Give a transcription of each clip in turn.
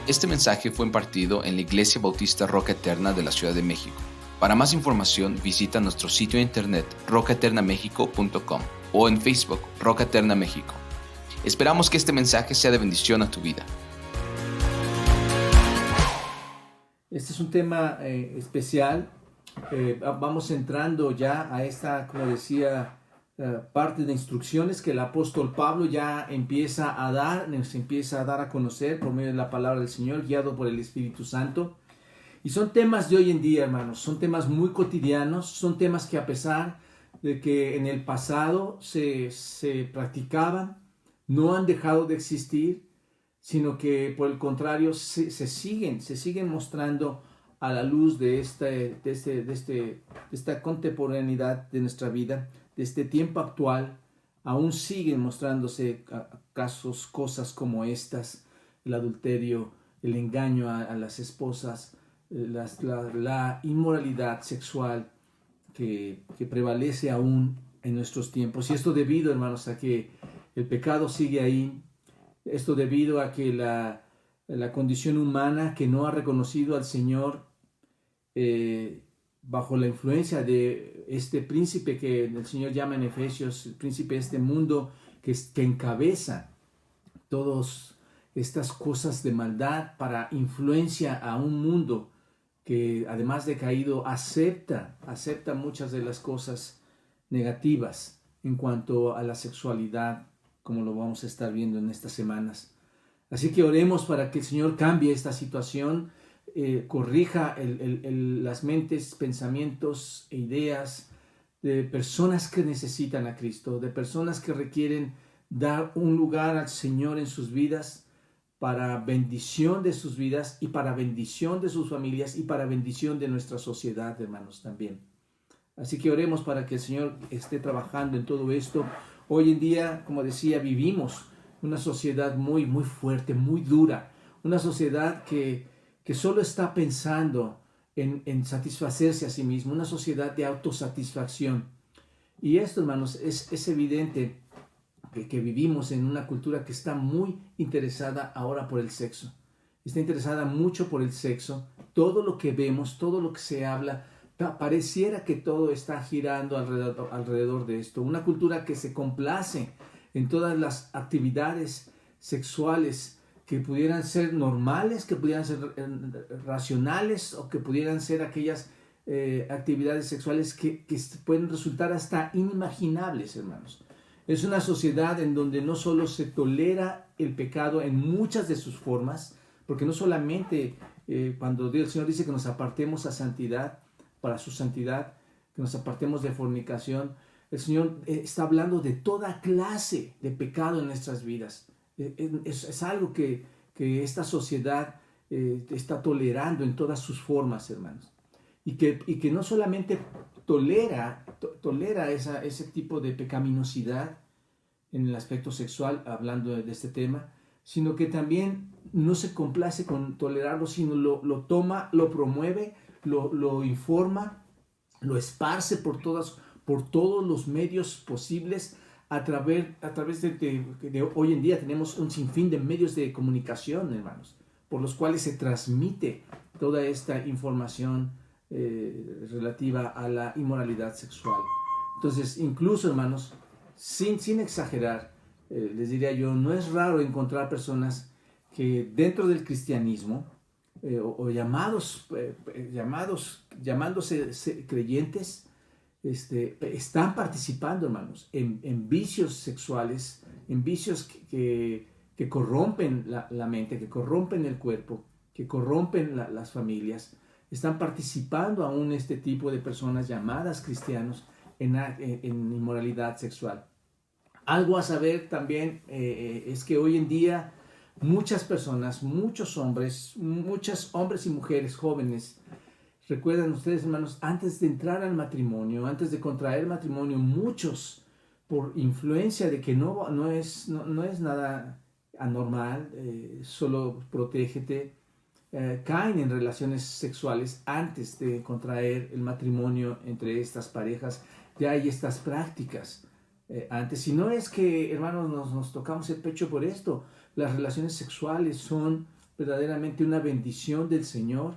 Este mensaje fue impartido en la Iglesia Bautista Roca Eterna de la Ciudad de México. Para más información visita nuestro sitio de internet rocaeternamexico.com o en Facebook Roca Eterna México. Esperamos que este mensaje sea de bendición a tu vida. Este es un tema especial. Vamos entrando ya a esta, como decía, parte de instrucciones que el apóstol Pablo ya empieza a dar, nos empieza a dar a conocer por medio de la palabra del Señor, guiado por el Espíritu Santo. Y son temas de hoy en día, hermanos, son temas muy cotidianos, son temas que a pesar de que en el pasado se practicaban, no han dejado de existir, sino que por el contrario se siguen mostrando a la luz de esta contemporaneidad de nuestra vida, de este tiempo actual. Aún siguen mostrándose casos, cosas como estas: el adulterio, el engaño a las esposas, la inmoralidad sexual que prevalece aún en nuestros tiempos. Y esto debido, hermanos, a que el pecado sigue ahí. Esto debido a que la condición humana que no ha reconocido al Señor bajo la influencia de este príncipe que el Señor llama en Efesios, el príncipe de este mundo que encabeza todas estas cosas de maldad para influencia a un mundo que, además de caído, acepta muchas de las cosas negativas en cuanto a la sexualidad, como lo vamos a estar viendo en estas semanas. Así que oremos para que el Señor cambie esta situación, corrija las mentes, pensamientos e ideas de personas que necesitan a Cristo, de personas que requieren dar un lugar al Señor en sus vidas, para bendición de sus vidas y para bendición de sus familias y para bendición de nuestra sociedad, hermanos, también. Así que oremos para que el Señor esté trabajando en todo esto. Hoy en día, como decía, vivimos una sociedad muy, muy fuerte, muy dura. Una sociedad que solo está pensando en satisfacerse a sí mismo. Una sociedad de autosatisfacción. Y esto, hermanos, es evidente que vivimos en una cultura que está muy interesada ahora por el sexo. Está interesada mucho por el sexo. Todo lo que vemos, todo lo que se habla, pareciera que todo está girando alrededor de esto. Una cultura que se complace en todas las actividades sexuales que pudieran ser normales, que pudieran ser racionales, o que pudieran ser aquellas actividades sexuales que pueden resultar hasta inimaginables, hermanos. Es una sociedad en donde no solo se tolera el pecado en muchas de sus formas, porque no solamente cuando el Señor dice que nos apartemos a santidad, para su santidad, que nos apartemos de fornicación, el Señor está hablando de toda clase de pecado en nuestras vidas. Es algo que esta sociedad está tolerando en todas sus formas, hermanos. Y que no solamente tolera ese tipo de pecaminosidad en el aspecto sexual, hablando de este tema, sino que también no se complace con tolerarlo, sino lo toma, lo promueve, lo informa, lo esparce por todos los medios posibles. A través de hoy en día tenemos un sinfín de medios de comunicación, hermanos, por los cuales se transmite toda esta información relativa a la inmoralidad sexual. Entonces, incluso, hermanos, sin exagerar, les diría yo, no es raro encontrar personas que dentro del cristianismo o llamándose creyentes, están participando, hermanos, en vicios sexuales, en vicios que corrompen la mente, que corrompen el cuerpo, que corrompen las familias. Están participando aún este tipo de personas llamadas cristianos en inmoralidad sexual. Algo a saber también es que hoy en día muchas personas, muchos hombres y mujeres jóvenes, recuerdan ustedes, hermanos, antes de entrar al matrimonio, antes de contraer matrimonio, muchos, por influencia de que no es nada anormal, solo protégete, caen en relaciones sexuales antes de contraer el matrimonio entre estas parejas. Ya hay estas prácticas antes. Y no es que, hermanos, nos tocamos el pecho por esto. Las relaciones sexuales son verdaderamente una bendición del Señor,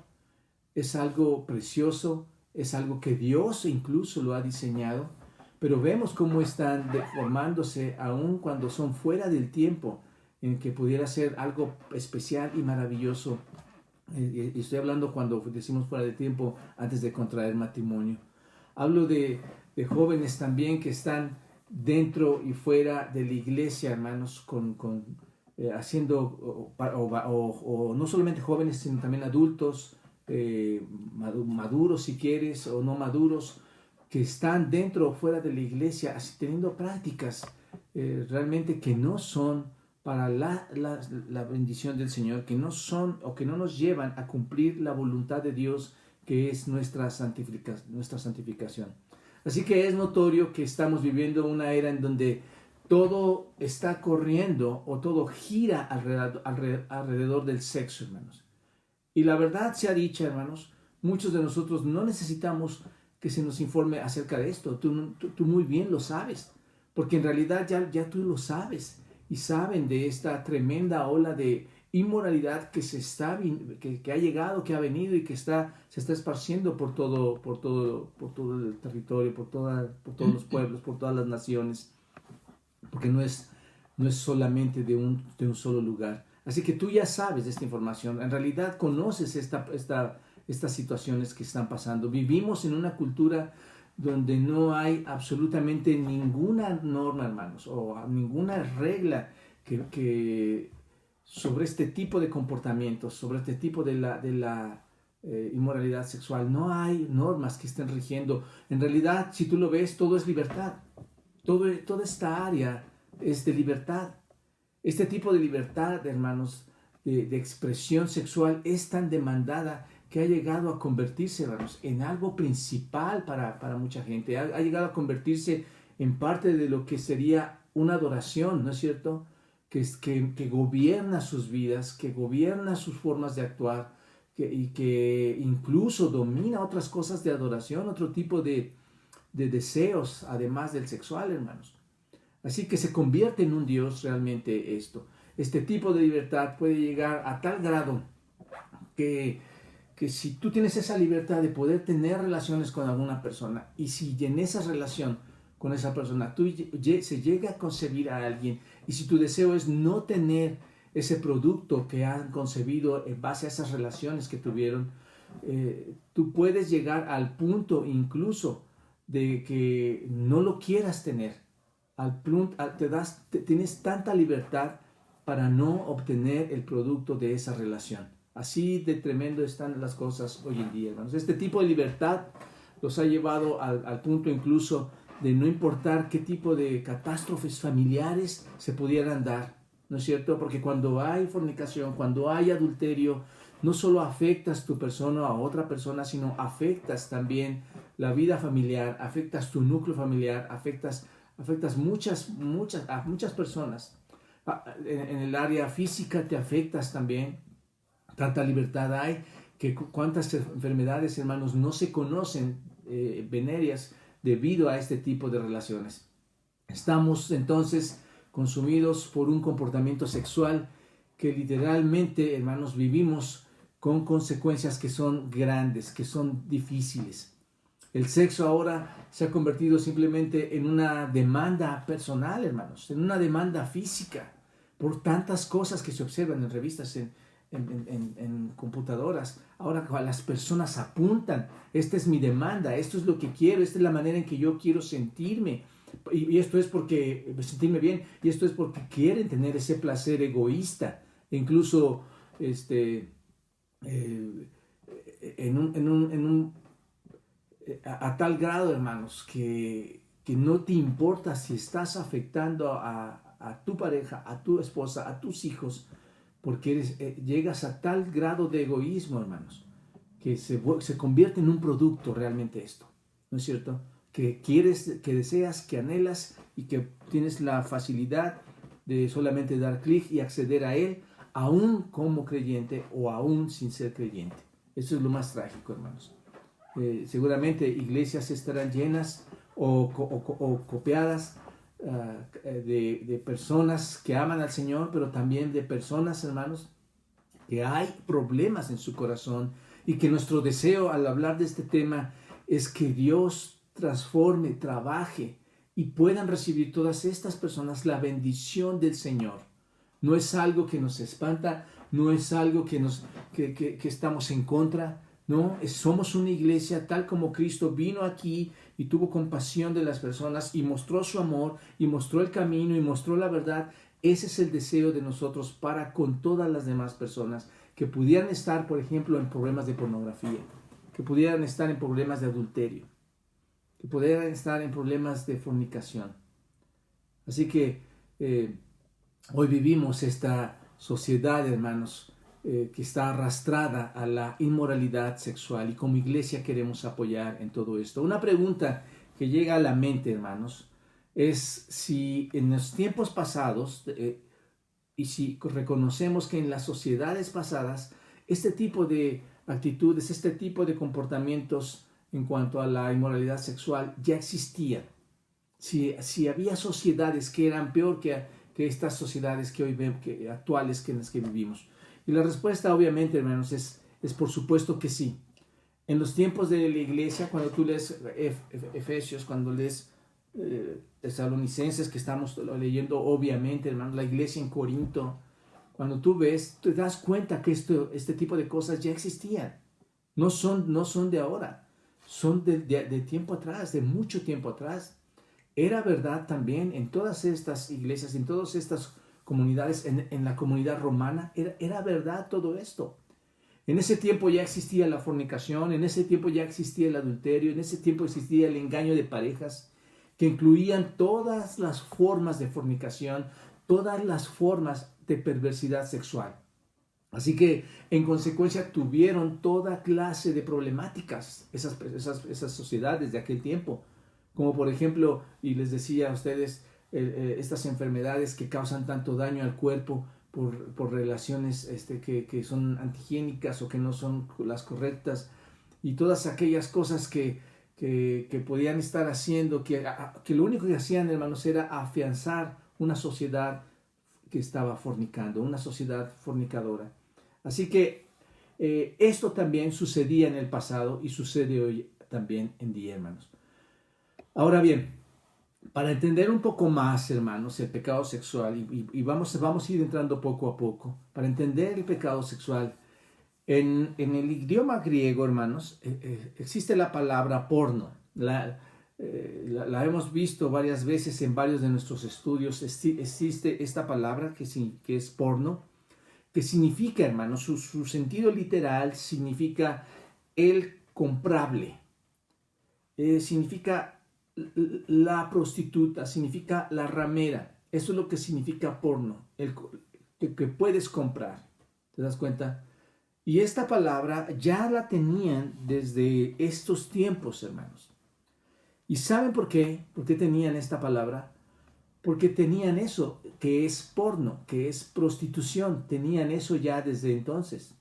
es algo precioso, es algo que Dios incluso lo ha diseñado, pero vemos cómo están deformándose aun cuando son fuera del tiempo en que pudiera ser algo especial y maravilloso. Y estoy hablando cuando decimos fuera de tiempo, antes de contraer matrimonio. Hablo de jóvenes también que están dentro y fuera de la iglesia, hermanos, haciendo, o no solamente jóvenes, sino también adultos, maduros si quieres, o no maduros, que están dentro o fuera de la iglesia, así, teniendo prácticas realmente que no son para la bendición del Señor, que no son o que no nos llevan a cumplir la voluntad de Dios, que es nuestra santificación. Así que es notorio que estamos viviendo una era en donde todo está corriendo o todo gira alrededor del sexo, hermanos. Y la verdad sea dicha, hermanos, muchos de nosotros no necesitamos que se nos informe acerca de esto. Tú muy bien lo sabes, porque en realidad ya tú lo sabes. Y saben de esta tremenda ola de inmoralidad que ha llegado, que ha venido y que se está esparciendo por todo el territorio, por todos los pueblos, por todas las naciones, porque no es solamente de un solo lugar. Así que tú ya sabes de esta información, en realidad conoces estas situaciones que están pasando. Vivimos en una cultura donde no hay absolutamente ninguna norma, hermanos, o ninguna regla que sobre este tipo de comportamientos, sobre este tipo de la inmoralidad sexual. No hay normas que estén rigiendo. En realidad, si tú lo ves, todo es libertad. Toda esta área es de libertad. Este tipo de libertad, hermanos, de expresión sexual es tan demandada que ha llegado a convertirse, hermanos, en algo principal para mucha gente. Ha llegado a convertirse en parte de lo que sería una adoración, ¿no es cierto? Que gobierna sus vidas, que gobierna sus formas de actuar, y que incluso domina otras cosas de adoración, otro tipo de deseos, además del sexual, hermanos. Así que se convierte en un Dios realmente esto. Este tipo de libertad puede llegar a tal grado que si tú tienes esa libertad de poder tener relaciones con alguna persona, y si en esa relación con esa persona se llega a concebir a alguien, y si tu deseo es no tener ese producto que han concebido en base a esas relaciones que tuvieron, tú puedes llegar al punto incluso de que no lo quieras tener. Tienes tanta libertad para no obtener el producto de esa relación. Así de tremendo están las cosas hoy en día, hermanos. Este tipo de libertad los ha llevado al punto incluso de no importar qué tipo de catástrofes familiares se pudieran dar, ¿no es cierto? Porque cuando hay fornicación, cuando hay adulterio, no solo afectas tu persona a otra persona, sino afectas también la vida familiar, afectas tu núcleo familiar, afectas a muchas personas. En el área física te afectas también. Tanta libertad hay que cuántas enfermedades, hermanos, no se conocen venéreas debido a este tipo de relaciones. Estamos entonces consumidos por un comportamiento sexual que literalmente, hermanos, vivimos con consecuencias que son grandes, que son difíciles. El sexo ahora se ha convertido simplemente en una demanda personal, hermanos, en una demanda física, por tantas cosas que se observan en revistas, en computadoras. Ahora las personas apuntan, esta es mi demanda, esto es lo que quiero, esta es la manera en que yo quiero sentirme, y esto es porque sentirme bien, y esto es porque quieren tener ese placer egoísta, e incluso a tal grado, hermanos, que no te importa si estás afectando a tu pareja, a tu esposa, a tus hijos, porque llegas a tal grado de egoísmo, hermanos, que se convierte en un producto realmente esto, ¿no es cierto? Que quieres, que deseas, que anhelas, y que tienes la facilidad de solamente dar clic y acceder a él, aún como creyente o aún sin ser creyente. Eso es lo más trágico, hermanos. Seguramente iglesias estarán llenas o copiadas de personas que aman al Señor, pero también de personas, hermanos, que hay problemas en su corazón y que nuestro deseo al hablar de este tema es que Dios transforme, trabaje y puedan recibir todas estas personas la bendición del Señor. No es algo que nos espanta, no es algo que estamos en contra, no, somos una iglesia tal como Cristo vino aquí y tuvo compasión de las personas y mostró su amor y mostró el camino y mostró la verdad. Ese es el deseo de nosotros para con todas las demás personas que pudieran estar, por ejemplo, en problemas de pornografía, que pudieran estar en problemas de adulterio, que pudieran estar en problemas de fornicación. Así que hoy vivimos esta sociedad, hermanos, que está arrastrada a la inmoralidad sexual y como iglesia queremos apoyar en todo esto. Una pregunta que llega a la mente, hermanos, es si en los tiempos pasados y si reconocemos que en las sociedades pasadas este tipo de actitudes, este tipo de comportamientos en cuanto a la inmoralidad sexual ya existían. Si había sociedades que eran peor que estas sociedades que hoy vemos, actuales en las que vivimos. Y la respuesta obviamente, hermanos, es por supuesto que sí. En los tiempos de la iglesia, cuando tú lees Efesios, cuando lees Tesalonicenses, que estamos leyendo obviamente, hermanos, la iglesia en Corinto, cuando tú ves, te das cuenta que este tipo de cosas ya existían. No son de ahora, son de tiempo atrás, de mucho tiempo atrás. Era verdad también en todas estas iglesias, en todas estas comunidades, en la comunidad romana, era verdad todo esto. En ese tiempo ya existía la fornicación, en ese tiempo ya existía el adulterio, en ese tiempo existía el engaño de parejas, que incluían todas las formas de fornicación, todas las formas de perversidad sexual. Así que, en consecuencia, tuvieron toda clase de problemáticas esas sociedades de aquel tiempo. Como por ejemplo, y les decía a ustedes, estas enfermedades que causan tanto daño al cuerpo por relaciones que son antihigiénicas o que no son las correctas, y todas aquellas cosas que podían estar haciendo, que lo único que hacían, hermanos, era afianzar una sociedad que estaba fornicando, una sociedad fornicadora. Así que esto también sucedía en el pasado y sucede hoy también en día, hermanos. Ahora bien, para entender un poco más, hermanos, el pecado sexual, y vamos a ir entrando poco a poco, para entender el pecado sexual, en el idioma griego, hermanos, existe la palabra porno. La hemos visto varias veces en varios de nuestros estudios. Existe esta palabra que es porno, que significa, hermanos, su sentido literal significa el comprable. Significa la prostituta, significa la ramera. Eso es lo que significa porno, que puedes comprar. ¿Te das cuenta? Y esta palabra ya la tenían desde estos tiempos, hermanos. ¿Y saben por qué? ¿Por qué tenían esta palabra? Porque tenían eso, que es porno, que es prostitución. Tenían eso ya desde entonces.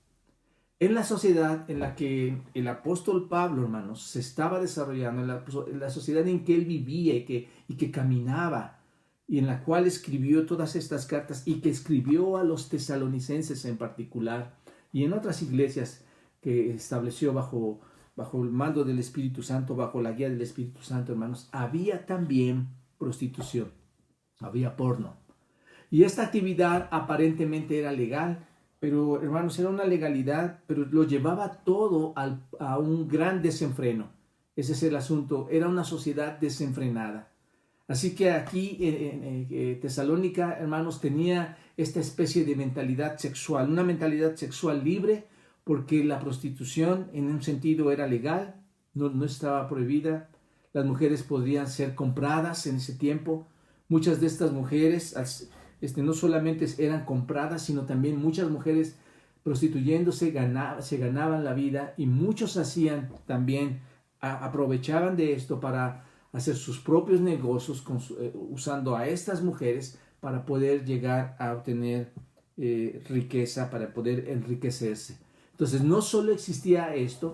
En la sociedad en la que el apóstol Pablo, hermanos, se estaba desarrollando, en la sociedad en que él vivía y que caminaba, y en la cual escribió todas estas cartas y que escribió a los tesalonicenses en particular, y en otras iglesias que estableció bajo el mando del Espíritu Santo, bajo la guía del Espíritu Santo, hermanos, había también prostitución, había porno. Y esta actividad aparentemente era legal, pero, hermanos, era una legalidad, pero lo llevaba todo a un gran desenfreno. Ese es el asunto, era una sociedad desenfrenada. Así que aquí en Tesalónica, hermanos, tenía esta especie de mentalidad sexual, una mentalidad sexual libre, porque la prostitución en un sentido era legal, no estaba prohibida. Las mujeres podían ser compradas en ese tiempo. Muchas de estas mujeres no solamente eran compradas, sino también muchas mujeres prostituyéndose se ganaban la vida, y muchos hacían también, aprovechaban de esto para hacer sus propios negocios usando a estas mujeres para poder llegar a obtener riqueza, para poder enriquecerse. Entonces no solo existía esto,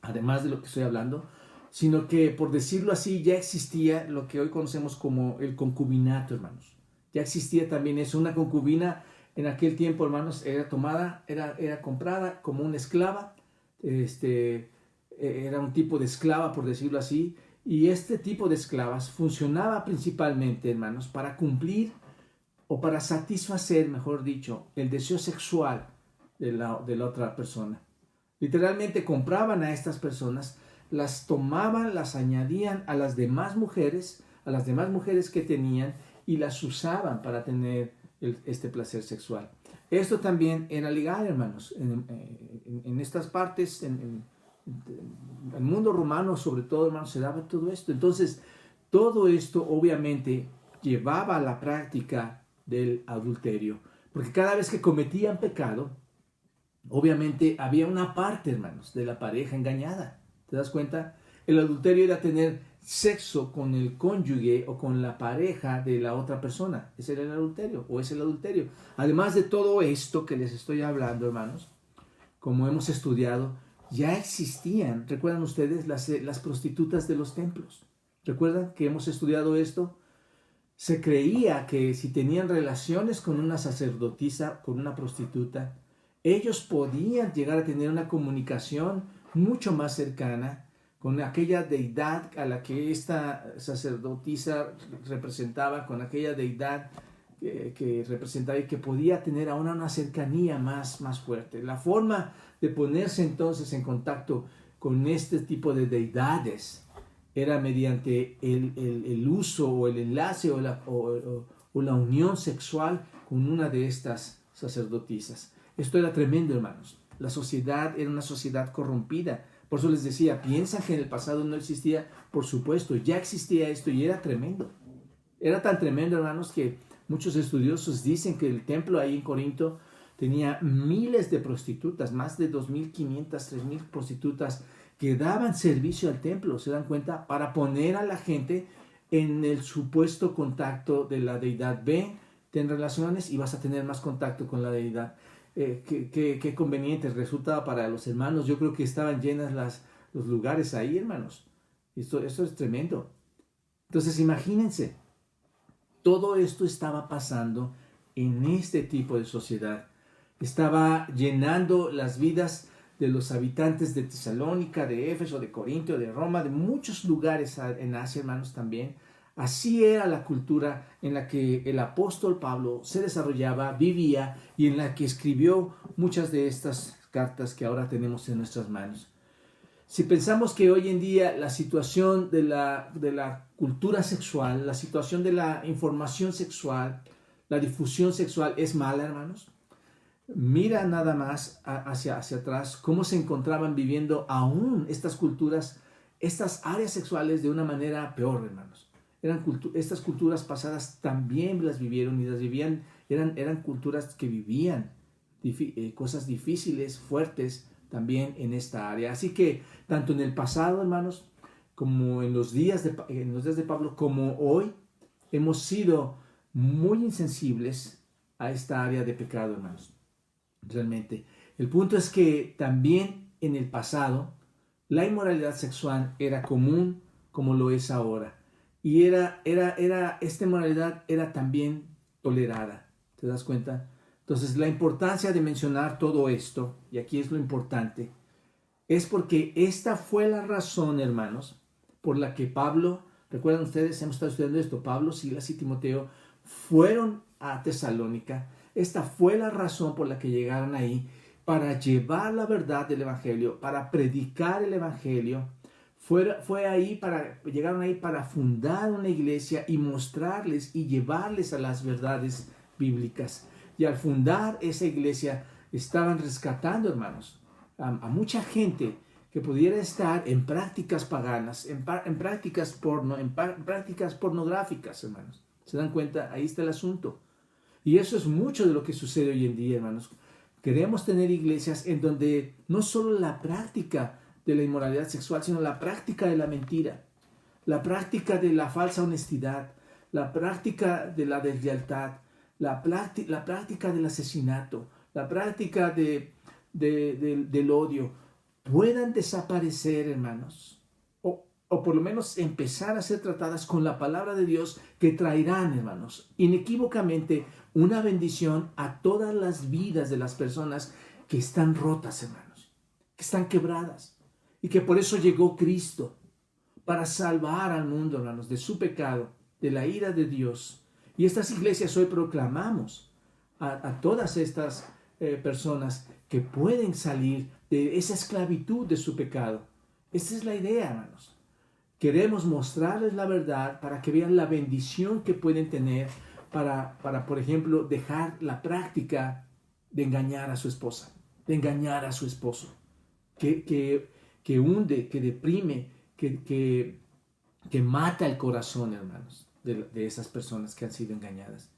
además de lo que estoy hablando, sino que, por decirlo así, ya existía lo que hoy conocemos como el concubinato, hermanos. Ya existía también eso. Una concubina en aquel tiempo, hermanos, era tomada, era comprada como una esclava, era un tipo de esclava, por decirlo así, y este tipo de esclavas funcionaba principalmente, hermanos, para cumplir o para satisfacer, mejor dicho, el deseo sexual de la otra persona. Literalmente compraban a estas personas, las tomaban, las añadían a las demás mujeres que tenían y las usaban para tener este placer sexual. Esto también era legal, hermanos, en estas partes, en el mundo romano sobre todo, hermanos, se daba todo esto. Entonces, todo esto obviamente llevaba a la práctica del adulterio, porque cada vez que cometían pecado, obviamente había una parte, hermanos, de la pareja engañada. ¿Te das cuenta? El adulterio era tener sexo con el cónyuge o con la pareja de la otra persona. Ese era el adulterio, o es el adulterio. Además de todo esto que les estoy hablando, hermanos, como hemos estudiado, ya existían, ¿recuerdan ustedes las prostitutas de los templos? ¿Recuerdan que hemos estudiado esto? Se creía que si tenían relaciones con una sacerdotisa, con una prostituta, ellos podían llegar a tener una comunicación mucho más cercana con aquella deidad a la que esta sacerdotisa representaba, con aquella deidad que representaba y que podía tener aún una cercanía más fuerte. La forma de ponerse entonces en contacto con este tipo de deidades era mediante el uso o el enlace o la unión sexual con una de estas sacerdotisas. Esto era tremendo, hermanos. La sociedad era una sociedad corrompida. Por eso les decía, ¿piensan que en el pasado no existía? Por supuesto, ya existía esto y era tremendo. Era tan tremendo, hermanos, que muchos estudiosos dicen que el templo ahí en Corinto tenía miles de prostitutas, más de 2.500, 3.000 prostitutas que daban servicio al templo, ¿se dan cuenta? Para poner a la gente en el supuesto contacto de la deidad. Ven, ten relaciones y vas a tener más contacto con la deidad. Qué conveniente resultaba para los hermanos. Yo creo que estaban llenas los lugares ahí, hermanos. Esto es tremendo. Entonces, imagínense, todo esto estaba pasando en este tipo de sociedad. Estaba llenando las vidas de los habitantes de Tesalónica, de Éfeso, de Corinto, de Roma, de muchos lugares en Asia, hermanos, también. Así era la cultura en la que el apóstol Pablo se desarrollaba, vivía y en la que escribió muchas de estas cartas que ahora tenemos en nuestras manos. Si pensamos que hoy en día la situación de la cultura sexual, la situación de la información sexual, la difusión sexual es mala, hermanos, mira nada más hacia atrás cómo se encontraban viviendo aún estas culturas, estas áreas sexuales de una manera peor, hermanos. Estas culturas pasadas también las vivieron y las vivían, eran culturas que vivían cosas difíciles, fuertes también en esta área. Así que tanto en el pasado, hermanos, como en los días de Pablo, como hoy, hemos sido muy insensibles a esta área de pecado, hermanos. Realmente. El punto es que también en el pasado la inmoralidad sexual era común como lo es ahora. Y esta inmoralidad era también tolerada. ¿Te das cuenta? Entonces, la importancia de mencionar todo esto, y aquí es lo importante, es porque esta fue la razón, hermanos, por la que Pablo, recuerdan ustedes, hemos estado estudiando esto, Pablo, Silas y Timoteo fueron a Tesalónica. Esta fue la razón por la que llegaron ahí, para llevar la verdad del Evangelio, para predicar el Evangelio. Llegaron ahí para fundar una iglesia y mostrarles y llevarles a las verdades bíblicas. Y al fundar esa iglesia estaban rescatando, hermanos, a mucha gente que pudiera estar en prácticas paganas, en prácticas pornográficas, hermanos. ¿Se dan cuenta? Ahí está el asunto. Y eso es mucho de lo que sucede hoy en día, hermanos. Queremos tener iglesias en donde no solo la práctica de la inmoralidad sexual, sino la práctica de la mentira, la práctica de la falsa honestidad, la práctica de la deslealtad, la práctica del asesinato, la práctica del odio, puedan desaparecer, hermanos. o por lo menos empezar a ser tratadas con la palabra de Dios, que traerán, hermanos, inequívocamente una bendición a todas las vidas de las personas que están rotas, hermanos, que están quebradas, y que por eso llegó Cristo, para salvar al mundo, hermanos, de su pecado, de la ira de Dios. Y estas iglesias hoy proclamamos a todas estas personas que pueden salir de esa esclavitud de su pecado. Esta es la idea, hermanos. Queremos mostrarles la verdad para que vean la bendición que pueden tener para, por ejemplo, dejar la práctica de engañar a su esposa, de engañar a su esposo, que hunde, que deprime, que mata el corazón, hermanos, de esas personas que han sido engañadas.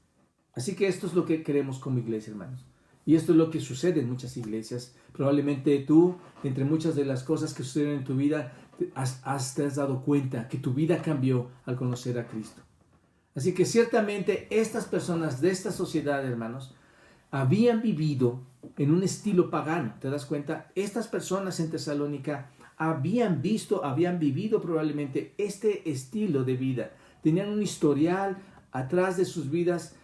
Así que esto es lo que queremos como iglesia, hermanos. Y esto es lo que sucede en muchas iglesias. Probablemente tú, entre muchas de las cosas que suceden en tu vida, te has dado cuenta que tu vida cambió al conocer a Cristo. Así que ciertamente estas personas de esta sociedad, hermanos, habían vivido en un estilo pagano. ¿Te das cuenta? Estas personas en Tesalónica habían vivido probablemente este estilo de vida. Tenían un historial atrás de sus vidas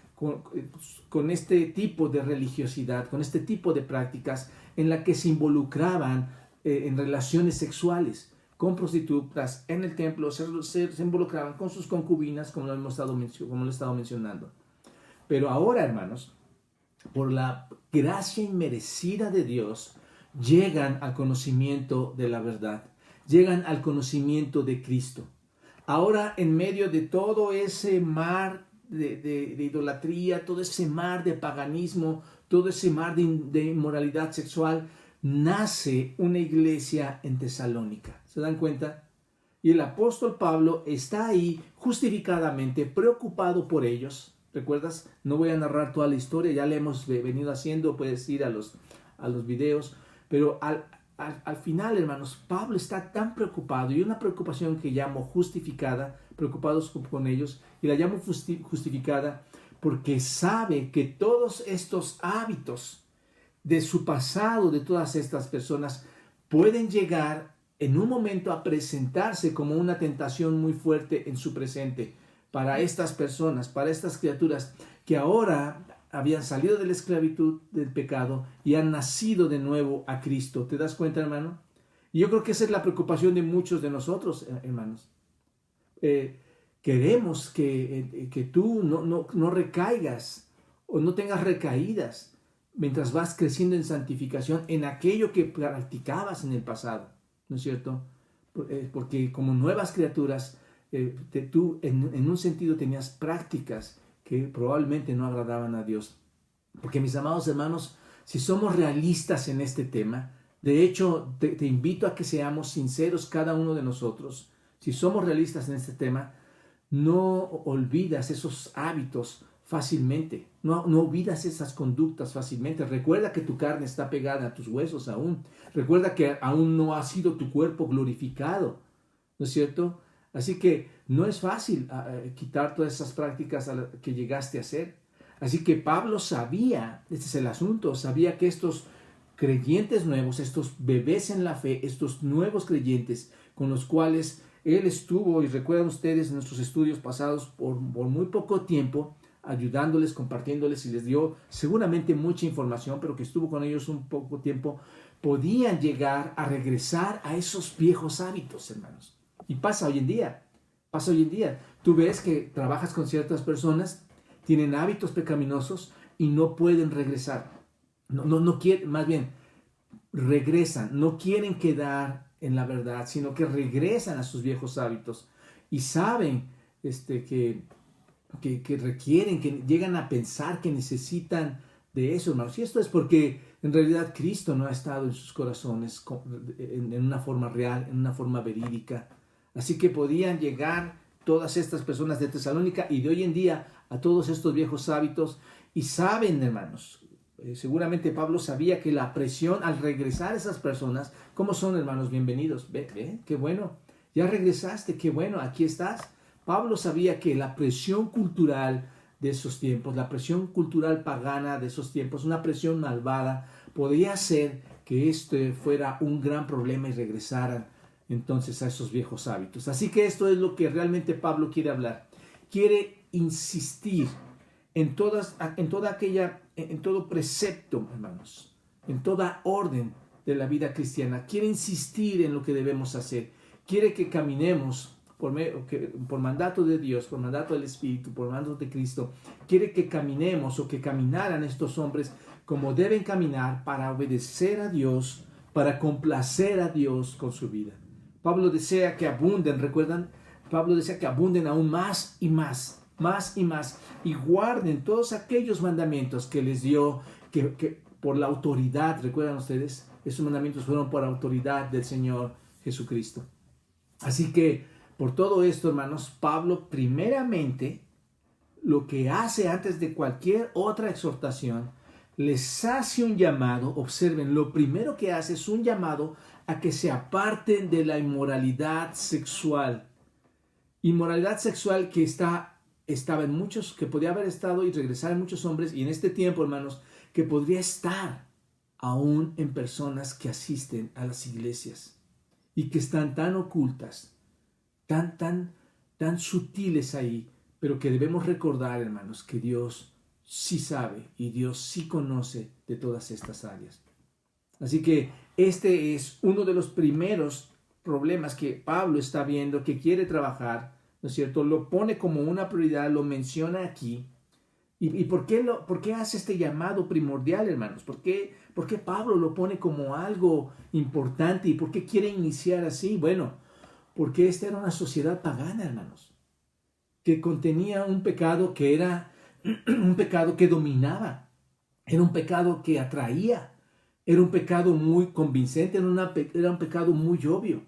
con este tipo de religiosidad, con este tipo de prácticas en la que se involucraban en relaciones sexuales con prostitutas en el templo, se involucraban con sus concubinas, como lo he estado mencionando. Pero ahora, hermanos, por la gracia inmerecida de Dios, llegan al conocimiento de la verdad, llegan al conocimiento de Cristo. Ahora, en medio de todo ese mar de idolatría, todo ese mar de paganismo, todo ese mar de inmoralidad sexual, nace una iglesia en Tesalónica. ¿Se dan cuenta? Y el apóstol Pablo está ahí justificadamente preocupado por ellos. ¿Recuerdas? No voy a narrar toda la historia, ya la hemos venido haciendo, puedes ir a los videos, pero al final, hermanos, Pablo está tan preocupado, y una preocupación que llamo justificada, preocupados con ellos, y la llamo justificada porque sabe que todos estos hábitos de su pasado, de todas estas personas, pueden llegar en un momento a presentarse como una tentación muy fuerte en su presente para estas personas, para estas criaturas que ahora habían salido de la esclavitud del pecado y han nacido de nuevo a Cristo. ¿Te das cuenta, hermano? Y yo creo que esa es la preocupación de muchos de nosotros, hermanos. Queremos que tú no recaigas o no tengas recaídas mientras vas creciendo en santificación en aquello que practicabas en el pasado, ¿no es cierto? Porque como nuevas criaturas, tú en un sentido tenías prácticas que probablemente no agradaban a Dios. Porque, mis amados hermanos, si somos realistas en este tema, de hecho te invito a que seamos sinceros cada uno de nosotros. Si somos realistas en este tema, no olvidas esos hábitos fácilmente, no olvidas esas conductas fácilmente. Recuerda que tu carne está pegada a tus huesos aún. Recuerda que aún no ha sido tu cuerpo glorificado, ¿no es cierto? Así que no es fácil quitar todas esas prácticas que llegaste a hacer. Así que Pablo sabía, este es el asunto, sabía que estos creyentes nuevos, estos bebés en la fe, estos nuevos creyentes con los cuales él estuvo, y recuerdan ustedes en nuestros estudios pasados, por muy poco tiempo, ayudándoles, compartiéndoles, y les dio seguramente mucha información, pero que estuvo con ellos un poco tiempo, podían llegar a regresar a esos viejos hábitos, hermanos. Y pasa hoy en día. Tú ves que trabajas con ciertas personas, tienen hábitos pecaminosos y no pueden regresar. No quieren, más bien, regresan, no quieren quedar en la verdad, sino que regresan a sus viejos hábitos y saben que requieren, que llegan a pensar que necesitan de eso, hermanos. Y esto es porque en realidad Cristo no ha estado en sus corazones en una forma real, en una forma verídica. Así que podían llegar todas estas personas de Tesalónica y de hoy en día a todos estos viejos hábitos. Y saben, hermanos, seguramente Pablo sabía que la presión al regresar a esas personas, ¿cómo son, hermanos? Bienvenidos. Ve, qué bueno. Ya regresaste, qué bueno, aquí estás. Pablo sabía que la presión cultural de esos tiempos, la presión cultural pagana de esos tiempos, una presión malvada, podía hacer que fuera un gran problema y regresaran entonces a esos viejos hábitos. Así que esto es lo que realmente Pablo quiere hablar. Quiere insistir en todo precepto, hermanos, en toda orden de la vida cristiana. Quiere insistir en lo que debemos hacer. Quiere que caminemos por mandato de Dios, por mandato del Espíritu, por mandato de Cristo. Quiere que caminemos o que caminaran estos hombres como deben caminar para obedecer a Dios, para complacer a Dios con su vida. Pablo desea que abunden, ¿recuerdan? Pablo desea que abunden aún más y más, y guarden todos aquellos mandamientos que les dio, que por la autoridad, ¿recuerdan ustedes? Esos mandamientos fueron por autoridad del Señor Jesucristo. Así que, por todo esto, hermanos, Pablo primeramente, lo que hace antes de cualquier otra exhortación, les hace un llamado. Observen, lo primero que hace es un llamado a que se aparten de la inmoralidad sexual. Inmoralidad sexual que estaba en muchos, que podía haber estado y regresar en muchos hombres, y en este tiempo, hermanos, que podría estar aún en personas que asisten a las iglesias y que están tan ocultas, tan sutiles ahí, pero que debemos recordar, hermanos, que Dios sí sabe y Dios sí conoce de todas estas áreas. Así que este es uno de los primeros problemas que Pablo está viendo, que quiere trabajar, ¿no es cierto? Lo pone como una prioridad, lo menciona aquí. ¿Y por qué hace este llamado primordial, hermanos? ¿Por qué Pablo lo pone como algo importante? ¿Y por qué quiere iniciar así? Bueno, porque esta era una sociedad pagana, hermanos, que contenía un pecado que era un pecado que dominaba, era un pecado que atraía, era un pecado muy convincente, era un pecado muy obvio,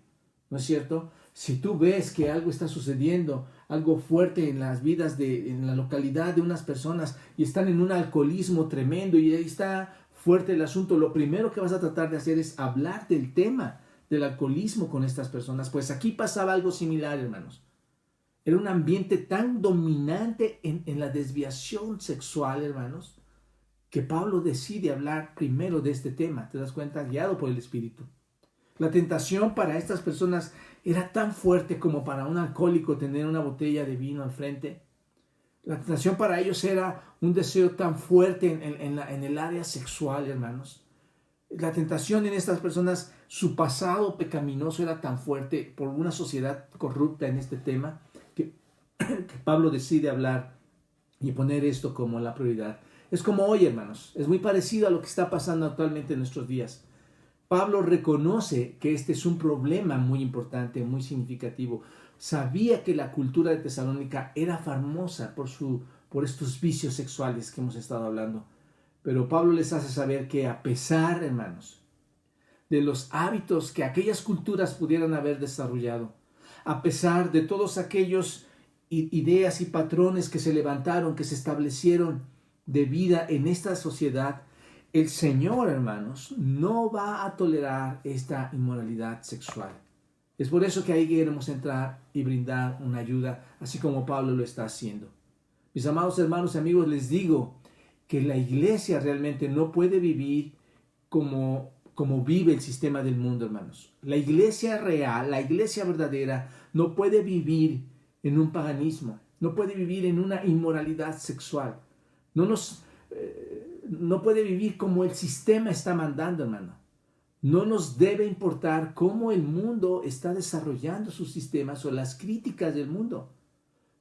¿no es cierto? Si tú ves que algo está sucediendo, algo fuerte en las vidas en la localidad de unas personas y están en un alcoholismo tremendo y ahí está fuerte el asunto, lo primero que vas a tratar de hacer es hablar del tema del alcoholismo con estas personas. Pues aquí pasaba algo similar, hermanos. Era un ambiente tan dominante en la desviación sexual, hermanos, que Pablo decide hablar primero de este tema. ¿Te das cuenta? Guiado por el Espíritu. La tentación para estas personas era tan fuerte como para un alcohólico tener una botella de vino al frente. La tentación para ellos era un deseo tan fuerte en el área sexual, hermanos. La tentación en estas personas, su pasado pecaminoso era tan fuerte por una sociedad corrupta en este tema, que Pablo decide hablar y poner esto como la prioridad. Es como hoy, hermanos, es muy parecido a lo que está pasando actualmente en nuestros días. Pablo reconoce que este es un problema muy importante, muy significativo. Sabía que la cultura de Tesalónica era famosa por estos vicios sexuales que hemos estado hablando. Pero Pablo les hace saber que a pesar, hermanos, de los hábitos que aquellas culturas pudieran haber desarrollado, a pesar de todos aquellos ideas y patrones que se levantaron, que se establecieron de vida en esta sociedad, el Señor, hermanos, no va a tolerar esta inmoralidad sexual. Es por eso que ahí queremos entrar y brindar una ayuda, así como Pablo lo está haciendo. Mis amados hermanos y amigos, les digo que la iglesia realmente no puede vivir como vive el sistema del mundo, hermanos. La iglesia real, la iglesia verdadera, no puede vivir en un paganismo, no puede vivir en una inmoralidad sexual. No puede vivir como el sistema está mandando, hermano. No nos debe importar cómo el mundo está desarrollando sus sistemas o las críticas del mundo.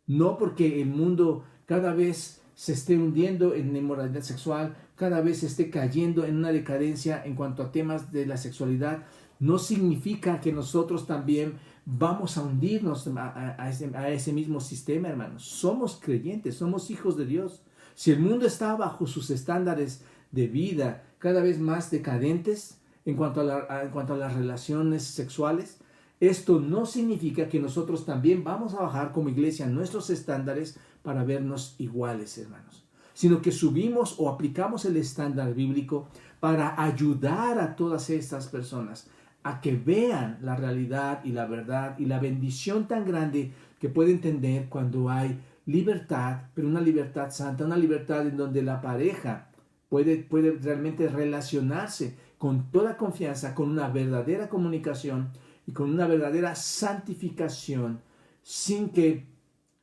No porque el mundo cada vez se esté hundiendo en inmoralidad sexual, cada vez se esté cayendo en una decadencia en cuanto a temas de la sexualidad, no significa que nosotros también vamos a hundirnos a ese mismo sistema, hermanos. Somos creyentes, somos hijos de Dios. Si el mundo está bajo sus estándares de vida cada vez más decadentes en cuanto a las relaciones sexuales, esto no significa que nosotros también vamos a bajar como iglesia nuestros estándares para vernos iguales, hermanos, sino que subimos o aplicamos el estándar bíblico para ayudar a todas estas personas a que vean la realidad y la verdad y la bendición tan grande que pueden tener cuando hay libertad, pero una libertad santa, una libertad en donde la pareja puede realmente relacionarse con toda confianza, con una verdadera comunicación y con una verdadera santificación, sin que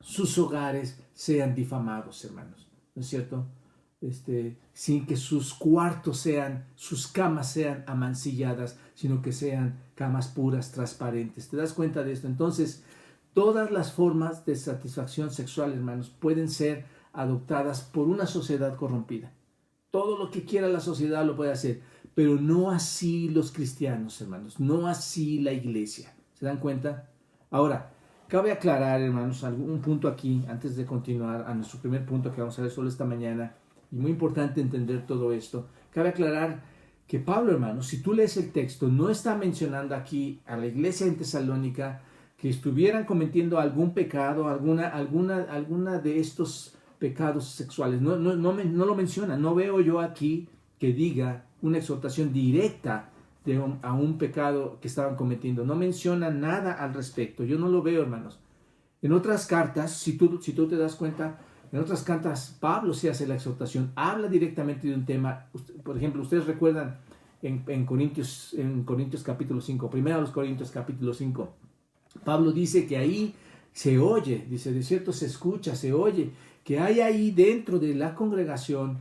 sus hogares sean difamados, hermanos, ¿no es cierto? Sin que sus cuartos sus camas sean amancilladas, sino que sean camas puras, transparentes. ¿Te das cuenta de esto? Entonces, todas las formas de satisfacción sexual, hermanos, pueden ser adoptadas por una sociedad corrompida. Todo lo que quiera la sociedad lo puede hacer, pero no así los cristianos, hermanos, no así la iglesia. ¿Se dan cuenta? Ahora, cabe aclarar, hermanos, un punto aquí, antes de continuar a nuestro primer punto que vamos a ver solo esta mañana, y muy importante entender todo esto. Cabe aclarar que Pablo, hermanos, si tú lees el texto, no está mencionando aquí a la iglesia en Tesalónica que estuvieran cometiendo algún pecado, alguna de estos pecados sexuales. No lo menciona. No veo yo aquí que diga una exhortación directa a un pecado que estaban cometiendo. No menciona nada al respecto. Yo no lo veo, hermanos. En otras cartas, si tú te das cuenta, en otras cartas Pablo sí hace la exhortación, habla directamente de un tema. Por ejemplo, ustedes recuerdan en Corintios capítulo 5, primero a los Corintios capítulo 5, Pablo dice que ahí se oye, dice, de cierto se escucha, se oye, que hay ahí dentro de la congregación,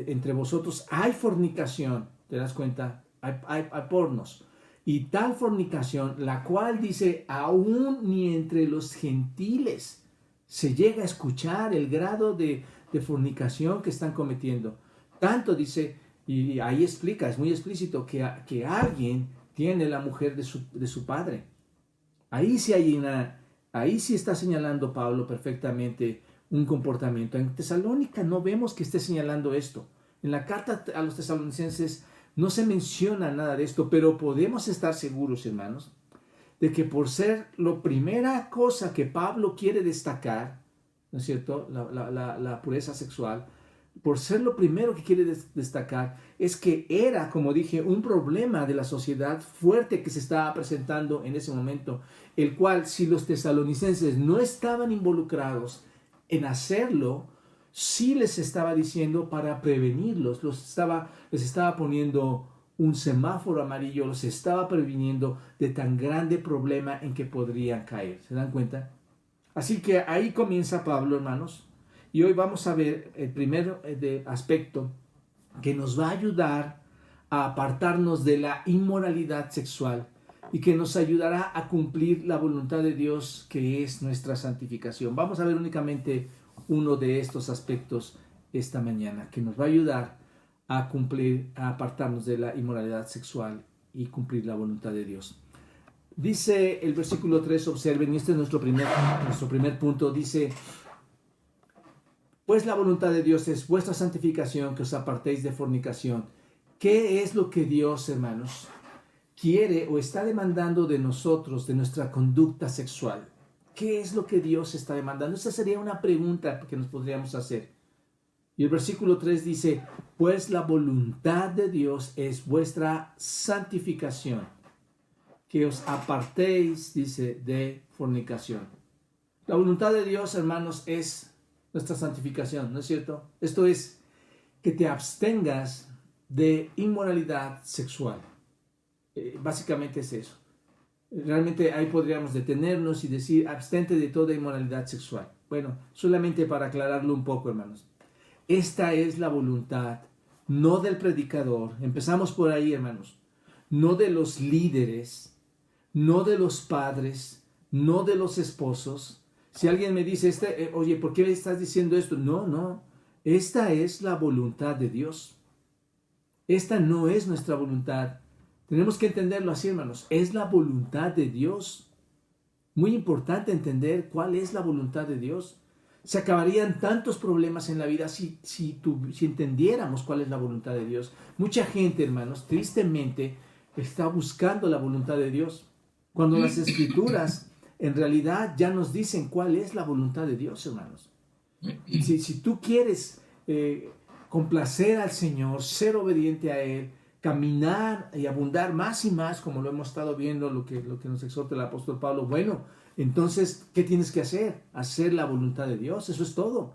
entre vosotros hay fornicación, ¿te das cuenta? Hay pornos. Y tal fornicación, la cual dice, aún ni entre los gentiles se llega a escuchar el grado de fornicación que están cometiendo. Tanto dice, y ahí explica, es muy explícito, que alguien tiene la mujer de su padre. Ahí sí está señalando Pablo perfectamente un comportamiento. En Tesalónica no vemos que esté señalando esto. En la carta a los tesalonicenses no se menciona nada de esto, pero podemos estar seguros, hermanos, de que por ser la primera cosa que Pablo quiere destacar, ¿no es cierto?, la pureza sexual, por ser lo primero que quiere destacar, es que era, como dije, un problema de la sociedad fuerte que se estaba presentando en ese momento, el cual, si los tesalonicenses no estaban involucrados en hacerlo, sí les estaba diciendo para prevenirlos, les estaba poniendo un semáforo amarillo, los estaba previniendo de tan grande problema en que podrían caer. ¿Se dan cuenta? Así que ahí comienza Pablo, hermanos, y hoy vamos a ver el primer aspecto que nos va a ayudar a apartarnos de la inmoralidad sexual y que nos ayudará a cumplir la voluntad de Dios, que es nuestra santificación. Vamos a ver únicamente uno de estos aspectos esta mañana, que nos va a ayudar a apartarnos de la inmoralidad sexual y cumplir la voluntad de Dios. Dice el versículo 3, observen, y este es nuestro primer punto, dice: pues la voluntad de Dios es vuestra santificación, que os apartéis de fornicación. ¿Qué es lo que Dios, hermanos, quiere o está demandando de nosotros, de nuestra conducta sexual? ¿Qué es lo que Dios está demandando? Esa sería una pregunta que nos podríamos hacer. Y el versículo 3 dice: pues la voluntad de Dios es vuestra santificación, que os apartéis, dice, de fornicación. La voluntad de Dios, hermanos, es nuestra santificación, ¿no es cierto? Esto es, que te abstengas de inmoralidad sexual. Básicamente es eso. Realmente ahí podríamos detenernos y decir: abstente de toda inmoralidad sexual. Bueno, solamente para aclararlo un poco, hermanos. Esta es la voluntad, no del predicador. Empezamos por ahí, hermanos. No de los líderes, no de los padres, no de los esposos. Si alguien me dice, oye, ¿por qué le estás diciendo esto? No. Esta es la voluntad de Dios. Esta no es nuestra voluntad. Tenemos que entenderlo así, hermanos. Es la voluntad de Dios. Muy importante entender cuál es la voluntad de Dios. Se acabarían tantos problemas en la vida si entendiéramos cuál es la voluntad de Dios. Mucha gente, hermanos, tristemente está buscando la voluntad de Dios, cuando las Escrituras en realidad ya nos dicen cuál es la voluntad de Dios, hermanos. Si tú quieres complacer al Señor, ser obediente a Él, caminar y abundar más y más, como lo hemos estado viendo, lo que nos exhorta el apóstol Pablo, bueno, entonces, ¿qué tienes que hacer? Hacer la voluntad de Dios, eso es todo.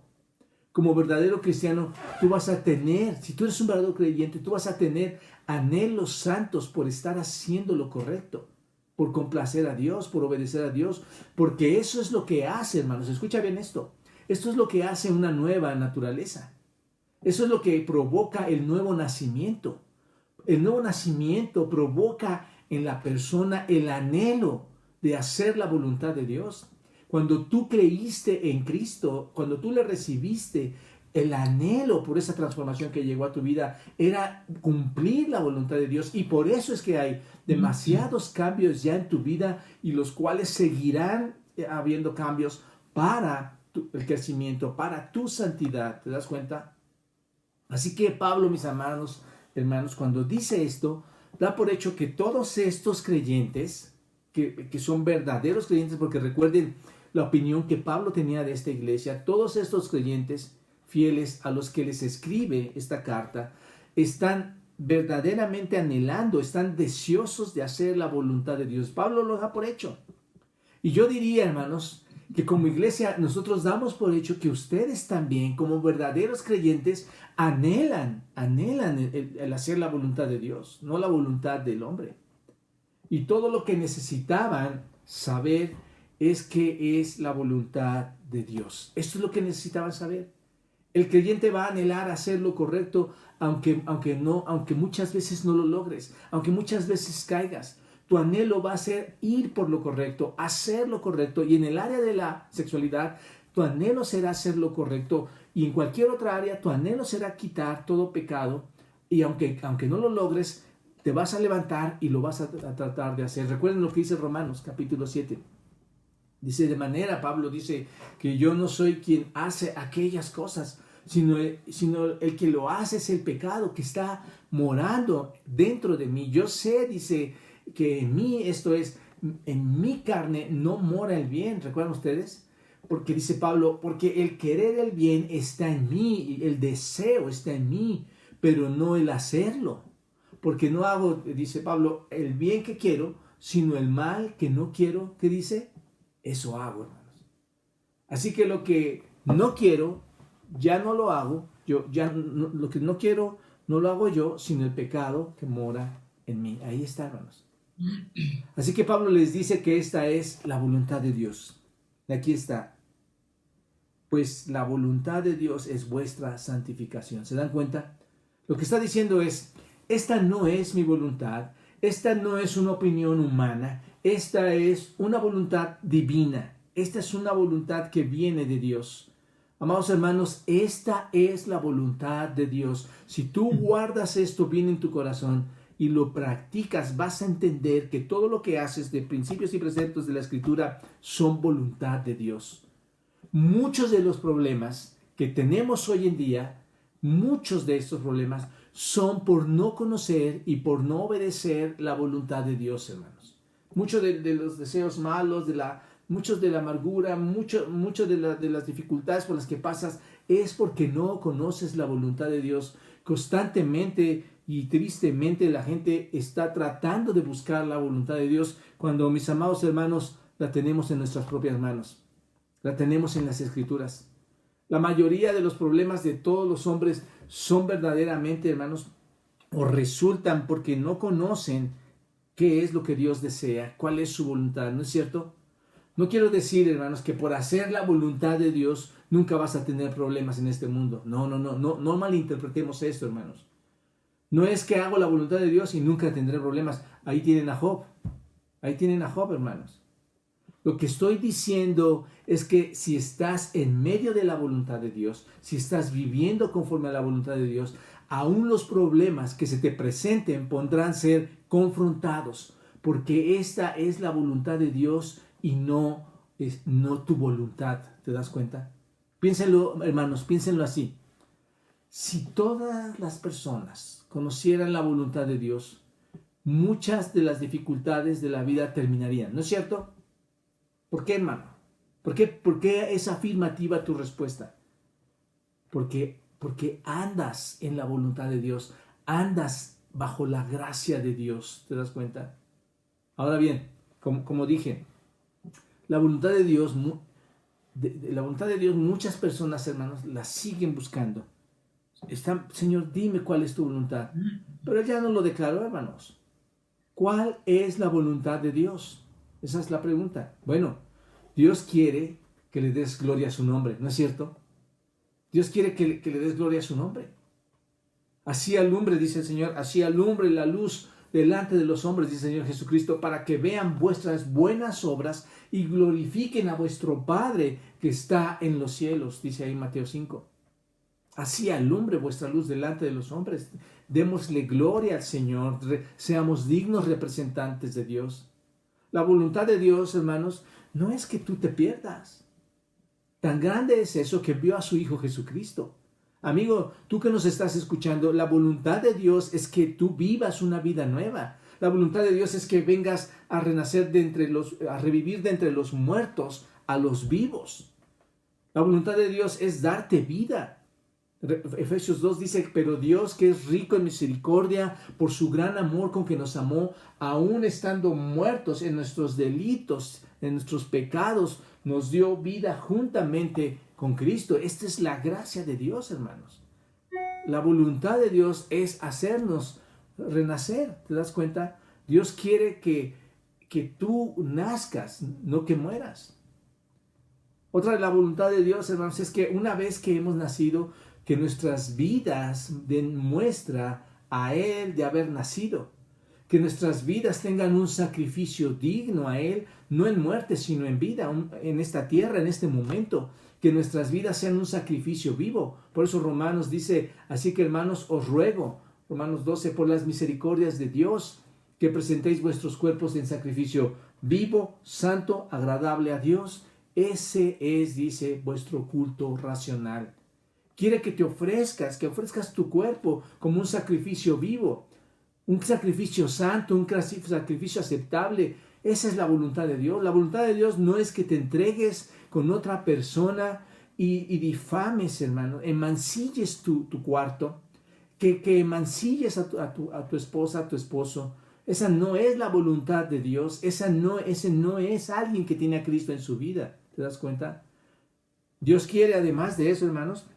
Como verdadero cristiano, tú vas a tener, si tú eres un verdadero creyente, tú vas a tener anhelos santos por estar haciendo lo correcto. por complacer a Dios, por obedecer a Dios, porque eso es lo que hace, hermanos. Escucha bien esto. Esto es lo que hace una nueva naturaleza. Eso es lo que provoca el nuevo nacimiento. El nuevo nacimiento provoca en la persona el anhelo de hacer la voluntad de Dios. Cuando tú creíste en Cristo, cuando tú le recibiste, el anhelo por esa transformación que llegó a tu vida era cumplir la voluntad de Dios. Y por eso es que hay demasiados cambios ya en tu vida y los cuales seguirán habiendo cambios para el crecimiento, para tu santidad. ¿Te das cuenta? Así que Pablo, mis hermanos, cuando dice esto, da por hecho que todos estos creyentes, que son verdaderos creyentes, porque recuerden la opinión que Pablo tenía de esta iglesia, todos estos creyentes fieles a los que les escribe esta carta, están verdaderamente anhelando, están deseosos de hacer la voluntad de Dios. Pablo lo da por hecho. Y yo diría, hermanos, que como iglesia nosotros damos por hecho que ustedes también, como verdaderos creyentes, anhelan el hacer la voluntad de Dios, no la voluntad del hombre. Y todo lo que necesitaban saber es que es la voluntad de Dios. Esto es lo que necesitaban saber. El creyente va a anhelar hacer lo correcto, aunque muchas veces no lo logres, aunque muchas veces caigas. Tu anhelo va a ser ir por lo correcto, hacer lo correcto. Y en el área de la sexualidad, tu anhelo será hacer lo correcto. Y en cualquier otra área, tu anhelo será quitar todo pecado. Y aunque no lo logres, te vas a levantar y lo vas a tratar de hacer. Recuerden lo que dice Romanos capítulo 7. Dice Pablo dice que yo no soy quien hace aquellas cosas, sino el que lo hace es el pecado que está morando dentro de mí. Yo sé, dice, que en mí, esto es, en mi carne no mora el bien. ¿Recuerdan ustedes? Porque dice Pablo, porque el querer el bien está en mí, el deseo está en mí, pero no el hacerlo. Porque no hago, dice Pablo, el bien que quiero, sino el mal que no quiero. ¿Qué dice? Eso hago, hermanos. Así que lo que no quiero, ya no lo hago. Lo que no quiero, no lo hago yo, sino el pecado que mora en mí. Ahí está, hermanos. Así que Pablo les dice que esta es la voluntad de Dios. Aquí está. Pues la voluntad de Dios es vuestra santificación. ¿Se dan cuenta? Lo que está diciendo es, esta no es mi voluntad, esta no es una opinión humana, esta es una voluntad divina, esta es una voluntad que viene de Dios. Amados hermanos, esta es la voluntad de Dios. Si tú guardas esto bien en tu corazón y lo practicas, vas a entender que todo lo que haces de principios y preceptos de la Escritura son voluntad de Dios. Muchos de los problemas que tenemos hoy en día, muchos de estos problemas son por no conocer y por no obedecer la voluntad de Dios, hermanos. Muchos de los deseos malos, muchos de la amargura, mucho de las dificultades por las que pasas es porque no conoces la voluntad de Dios. Constantemente y tristemente la gente está tratando de buscar la voluntad de Dios cuando, mis amados hermanos, la tenemos en nuestras propias manos. La tenemos en las Escrituras. La mayoría de los problemas de todos los hombres son verdaderamente, hermanos, o resultan porque no conocen qué es lo que Dios desea, cuál es su voluntad, ¿no es cierto? No quiero decir, hermanos, que por hacer la voluntad de Dios nunca vas a tener problemas en este mundo. No malinterpretemos esto, hermanos. No es que hago la voluntad de Dios y nunca tendré problemas. Ahí tienen a Job. Ahí tienen a Job, hermanos. Lo que estoy diciendo es que si estás en medio de la voluntad de Dios, si estás viviendo conforme a la voluntad de Dios, aún los problemas que se te presenten podrán ser confrontados, porque esta es la voluntad de Dios y no tu voluntad. ¿Te das cuenta? Piénsenlo, hermanos, piénsenlo así. Si todas las personas conocieran la voluntad de Dios, muchas de las dificultades de la vida terminarían, ¿no es cierto? ¿Por qué, hermano? ¿Por qué es afirmativa tu respuesta? Porque andas en la voluntad de Dios, andas bajo la gracia de Dios, ¿te das cuenta? Ahora bien, como dije, la voluntad de Dios, muchas personas, hermanos, la siguen buscando. Señor, dime cuál es tu voluntad. Pero Él ya no lo declaró, hermanos. ¿Cuál es la voluntad de Dios? Esa es la pregunta. Bueno, Dios quiere que le des gloria a su nombre, ¿no es cierto? Dios quiere que le des gloria a su nombre. Así alumbre, dice el Señor, así alumbre la luz delante de los hombres, dice el Señor Jesucristo, para que vean vuestras buenas obras y glorifiquen a vuestro Padre que está en los cielos, dice ahí Mateo 5. Así alumbre vuestra luz delante de los hombres. Démosle gloria al Señor, seamos dignos representantes de Dios. La voluntad de Dios, hermanos, no es que tú te pierdas. Tan grande es eso que envió a su Hijo Jesucristo. Amigo, tú que nos estás escuchando, la voluntad de Dios es que tú vivas una vida nueva. La voluntad de Dios es que vengas a renacer a revivir de entre los muertos a los vivos. La voluntad de Dios es darte vida. Efesios 2 dice, pero Dios, que es rico en misericordia, por su gran amor con que nos amó, aun estando muertos en nuestros delitos, en nuestros pecados, nos dio vida juntamente con Cristo. Esta es la gracia de Dios, hermanos. La voluntad de Dios es hacernos renacer. ¿Te das cuenta? Dios quiere que tú nazcas, no que mueras. Otra de la voluntad de Dios, hermanos, es que una vez que hemos nacido, que nuestras vidas den muestra a Él de haber nacido. Que nuestras vidas tengan un sacrificio digno a Él, no en muerte, sino en vida, en esta tierra, en este momento. Que nuestras vidas sean un sacrificio vivo. Por eso Romanos dice, así que hermanos, os ruego, Romanos 12, por las misericordias de Dios, que presentéis vuestros cuerpos en sacrificio vivo, santo, agradable a Dios. Ese es, dice, vuestro culto racional. Quiere que ofrezcas tu cuerpo como un sacrificio vivo, un sacrificio santo, un sacrificio aceptable. Esa es la voluntad de Dios. La voluntad de Dios no es que te entregues con otra persona y difames, hermano, emancilles tu cuarto, que emancilles a tu esposa, a tu esposo. Esa no es la voluntad de Dios. Ese no es alguien que tiene a Cristo en su vida. ¿Te das cuenta? Dios quiere, además de eso, hermanos,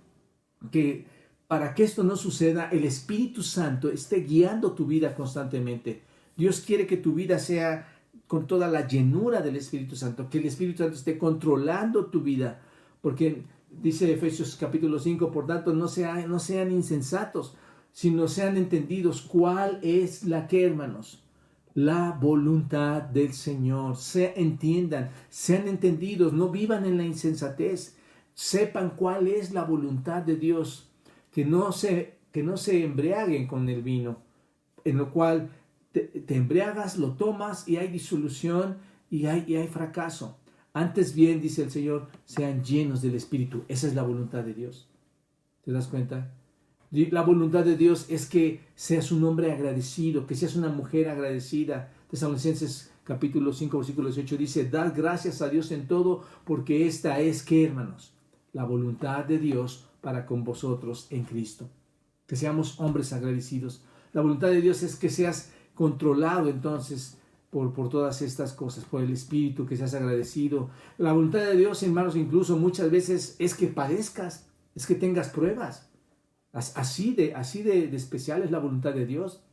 que para que esto no suceda, el Espíritu Santo esté guiando tu vida constantemente. Dios quiere que tu vida sea con toda la llenura del Espíritu Santo, que el Espíritu Santo esté controlando tu vida, porque dice Efesios capítulo 5, por tanto, no sean insensatos, sino sean entendidos cuál es hermanos, la voluntad del Señor. Sean entendidos, no vivan en la insensatez. Sepan cuál es la voluntad de Dios, que no se embriaguen con el vino, en lo cual te embriagas, lo tomas y hay disolución y hay fracaso. Antes bien, dice el Señor, sean llenos del Espíritu. Esa es la voluntad de Dios. ¿Te das cuenta? La voluntad de Dios es que seas un hombre agradecido, que seas una mujer agradecida. Tesalonicenses capítulo 5, versículo 18 dice, dad gracias a Dios en todo, porque esta es, ¿qué, hermanos? La voluntad de Dios para con vosotros en Cristo. Que seamos hombres agradecidos. La voluntad de Dios es que seas controlado entonces por todas estas cosas, por el Espíritu, que seas agradecido. La voluntad de Dios, hermanos, incluso muchas veces es que padezcas, es que tengas pruebas. Así de especial es la voluntad de Dios,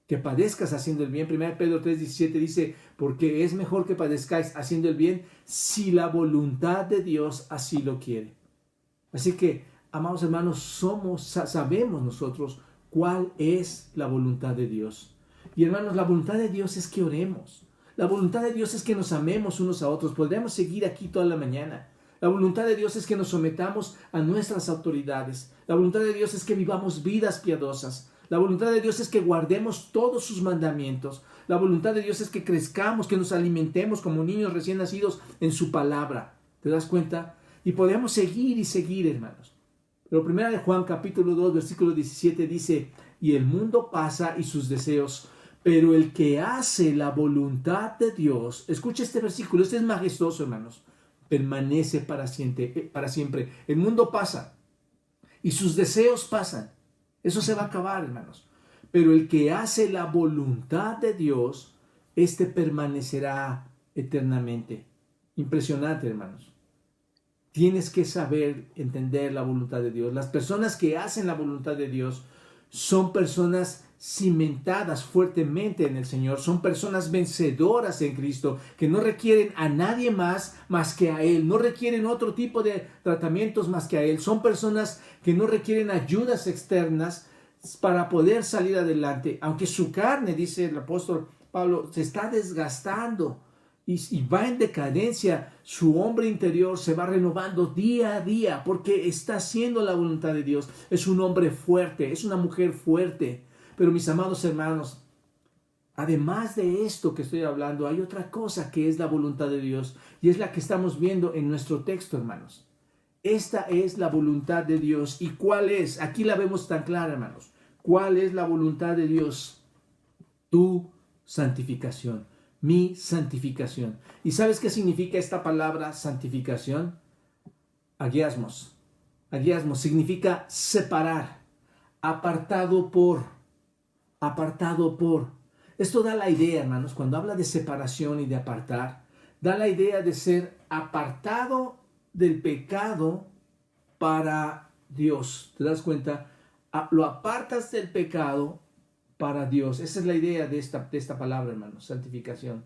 que padezcas haciendo el bien. 1 Pedro 3:17 dice, porque es mejor que padezcáis haciendo el bien si la voluntad de Dios así lo quiere. Así que, amados hermanos, sabemos nosotros cuál es la voluntad de Dios. Y hermanos, la voluntad de Dios es que oremos. La voluntad de Dios es que nos amemos unos a otros. Podríamos seguir aquí toda la mañana. La voluntad de Dios es que nos sometamos a nuestras autoridades. La voluntad de Dios es que vivamos vidas piadosas. La voluntad de Dios es que guardemos todos sus mandamientos. La voluntad de Dios es que crezcamos, que nos alimentemos como niños recién nacidos en su palabra. ¿Te das cuenta? Y podemos seguir y seguir, hermanos. Pero 1 Juan capítulo 2, versículo 17 dice, y el mundo pasa y sus deseos, pero el que hace la voluntad de Dios, escucha este versículo, este es majestuoso, hermanos, permanece para siempre. El mundo pasa y sus deseos pasan. Eso se va a acabar, hermanos. Pero el que hace la voluntad de Dios, este permanecerá eternamente. Impresionante, hermanos. Tienes que saber entender la voluntad de Dios. Las personas que hacen la voluntad de Dios son personas cimentadas fuertemente en el Señor, son personas vencedoras en Cristo, que no requieren a nadie más que a Él, no requieren otro tipo de tratamientos más que a Él, son personas que no requieren ayudas externas para poder salir adelante, aunque su carne, dice el apóstol Pablo, se está desgastando y va en decadencia, su hombre interior se va renovando día a día porque está haciendo la voluntad de Dios. Es un hombre fuerte, es una mujer fuerte. Pero mis amados hermanos, además de esto que estoy hablando, hay otra cosa que es la voluntad de Dios y es la que estamos viendo en nuestro texto, hermanos. Esta es la voluntad de Dios. ¿Y cuál es? Aquí la vemos tan clara, hermanos. ¿Cuál es la voluntad de Dios? Tu santificación, mi santificación. ¿Y sabes qué significa esta palabra santificación? Agiasmos. Agiasmos significa separar, apartado por. Apartado por. Esto da la idea, hermanos, cuando habla de separación y de apartar, da la idea de ser apartado del pecado para Dios. ¿Te das cuenta? Lo apartas del pecado para Dios. Esa es la idea de esta palabra, hermanos, santificación.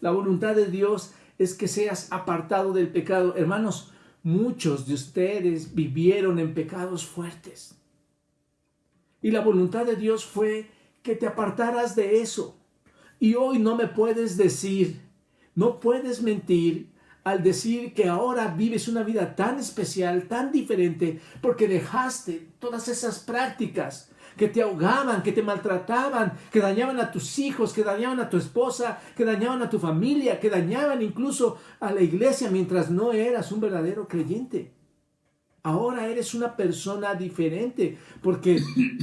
La voluntad de Dios es que seas apartado del pecado. Hermanos, muchos de ustedes vivieron en pecados fuertes. Y la voluntad de Dios fue que te apartaras de eso. Y hoy no me puedes decir, no puedes mentir al decir que ahora vives una vida tan especial, tan diferente, porque dejaste todas esas prácticas que te ahogaban, que te maltrataban, que dañaban a tus hijos, que dañaban a tu esposa, que dañaban a tu familia, que dañaban incluso a la iglesia mientras no eras un verdadero creyente. Ahora eres una persona diferente porque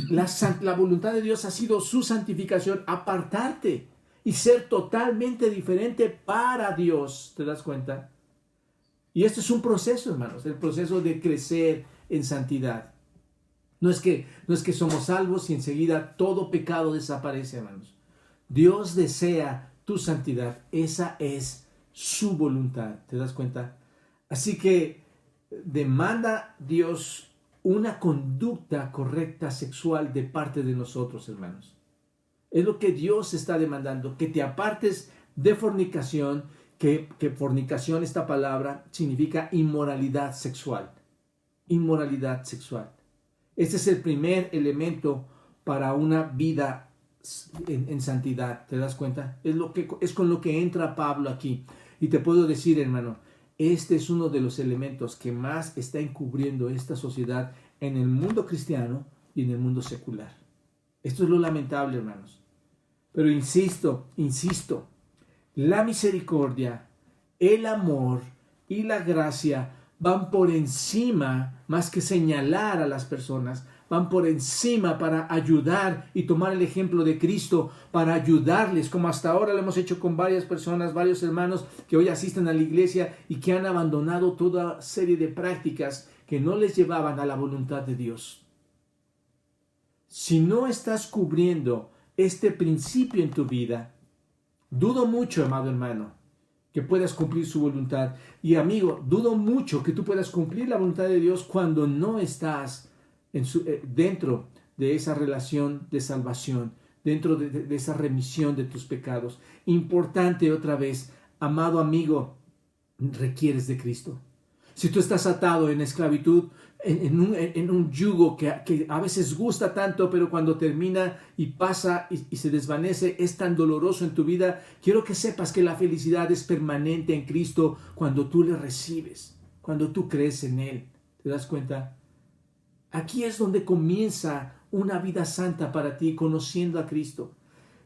la voluntad de Dios ha sido su santificación, apartarte y ser totalmente diferente para Dios. ¿Te das cuenta? Y esto es un proceso, hermanos, el proceso de crecer en santidad. No es que somos salvos y enseguida todo pecado desaparece, hermanos. Dios desea tu santidad. Esa es su voluntad. ¿Te das cuenta? Así que demanda Dios una conducta correcta sexual de parte de nosotros, hermanos. Es lo que Dios está demandando, que te apartes de fornicación, que fornicación, esta palabra, significa inmoralidad sexual. Inmoralidad sexual. Este es el primer elemento para una vida en santidad, ¿te das cuenta? Es con lo que entra Pablo aquí. Y te puedo decir, hermano, este es uno de los elementos que más está encubriendo esta sociedad en el mundo cristiano y en el mundo secular. Esto es lo lamentable, hermanos. Pero insisto, la misericordia, el amor y la gracia van por encima, más que señalar a las personas, van por encima para ayudar y tomar el ejemplo de Cristo, para ayudarles, como hasta ahora lo hemos hecho con varias personas, varios hermanos que hoy asisten a la iglesia y que han abandonado toda serie de prácticas que no les llevaban a la voluntad de Dios. Si no estás cubriendo este principio en tu vida, dudo mucho, amado hermano, que puedas cumplir su voluntad. Y amigo, dudo mucho que tú puedas cumplir la voluntad de Dios cuando no estás dentro de esa relación de salvación, dentro de esa remisión de tus pecados. Importante otra vez, amado amigo, requieres de Cristo. Si tú estás atado en esclavitud, en un yugo que a veces gusta tanto, pero cuando termina y pasa y se desvanece, es tan doloroso en tu vida, quiero que sepas que la felicidad es permanente en Cristo cuando tú le recibes, cuando tú crees en Él. ¿Te das cuenta? Aquí es donde comienza una vida santa para ti, conociendo a Cristo.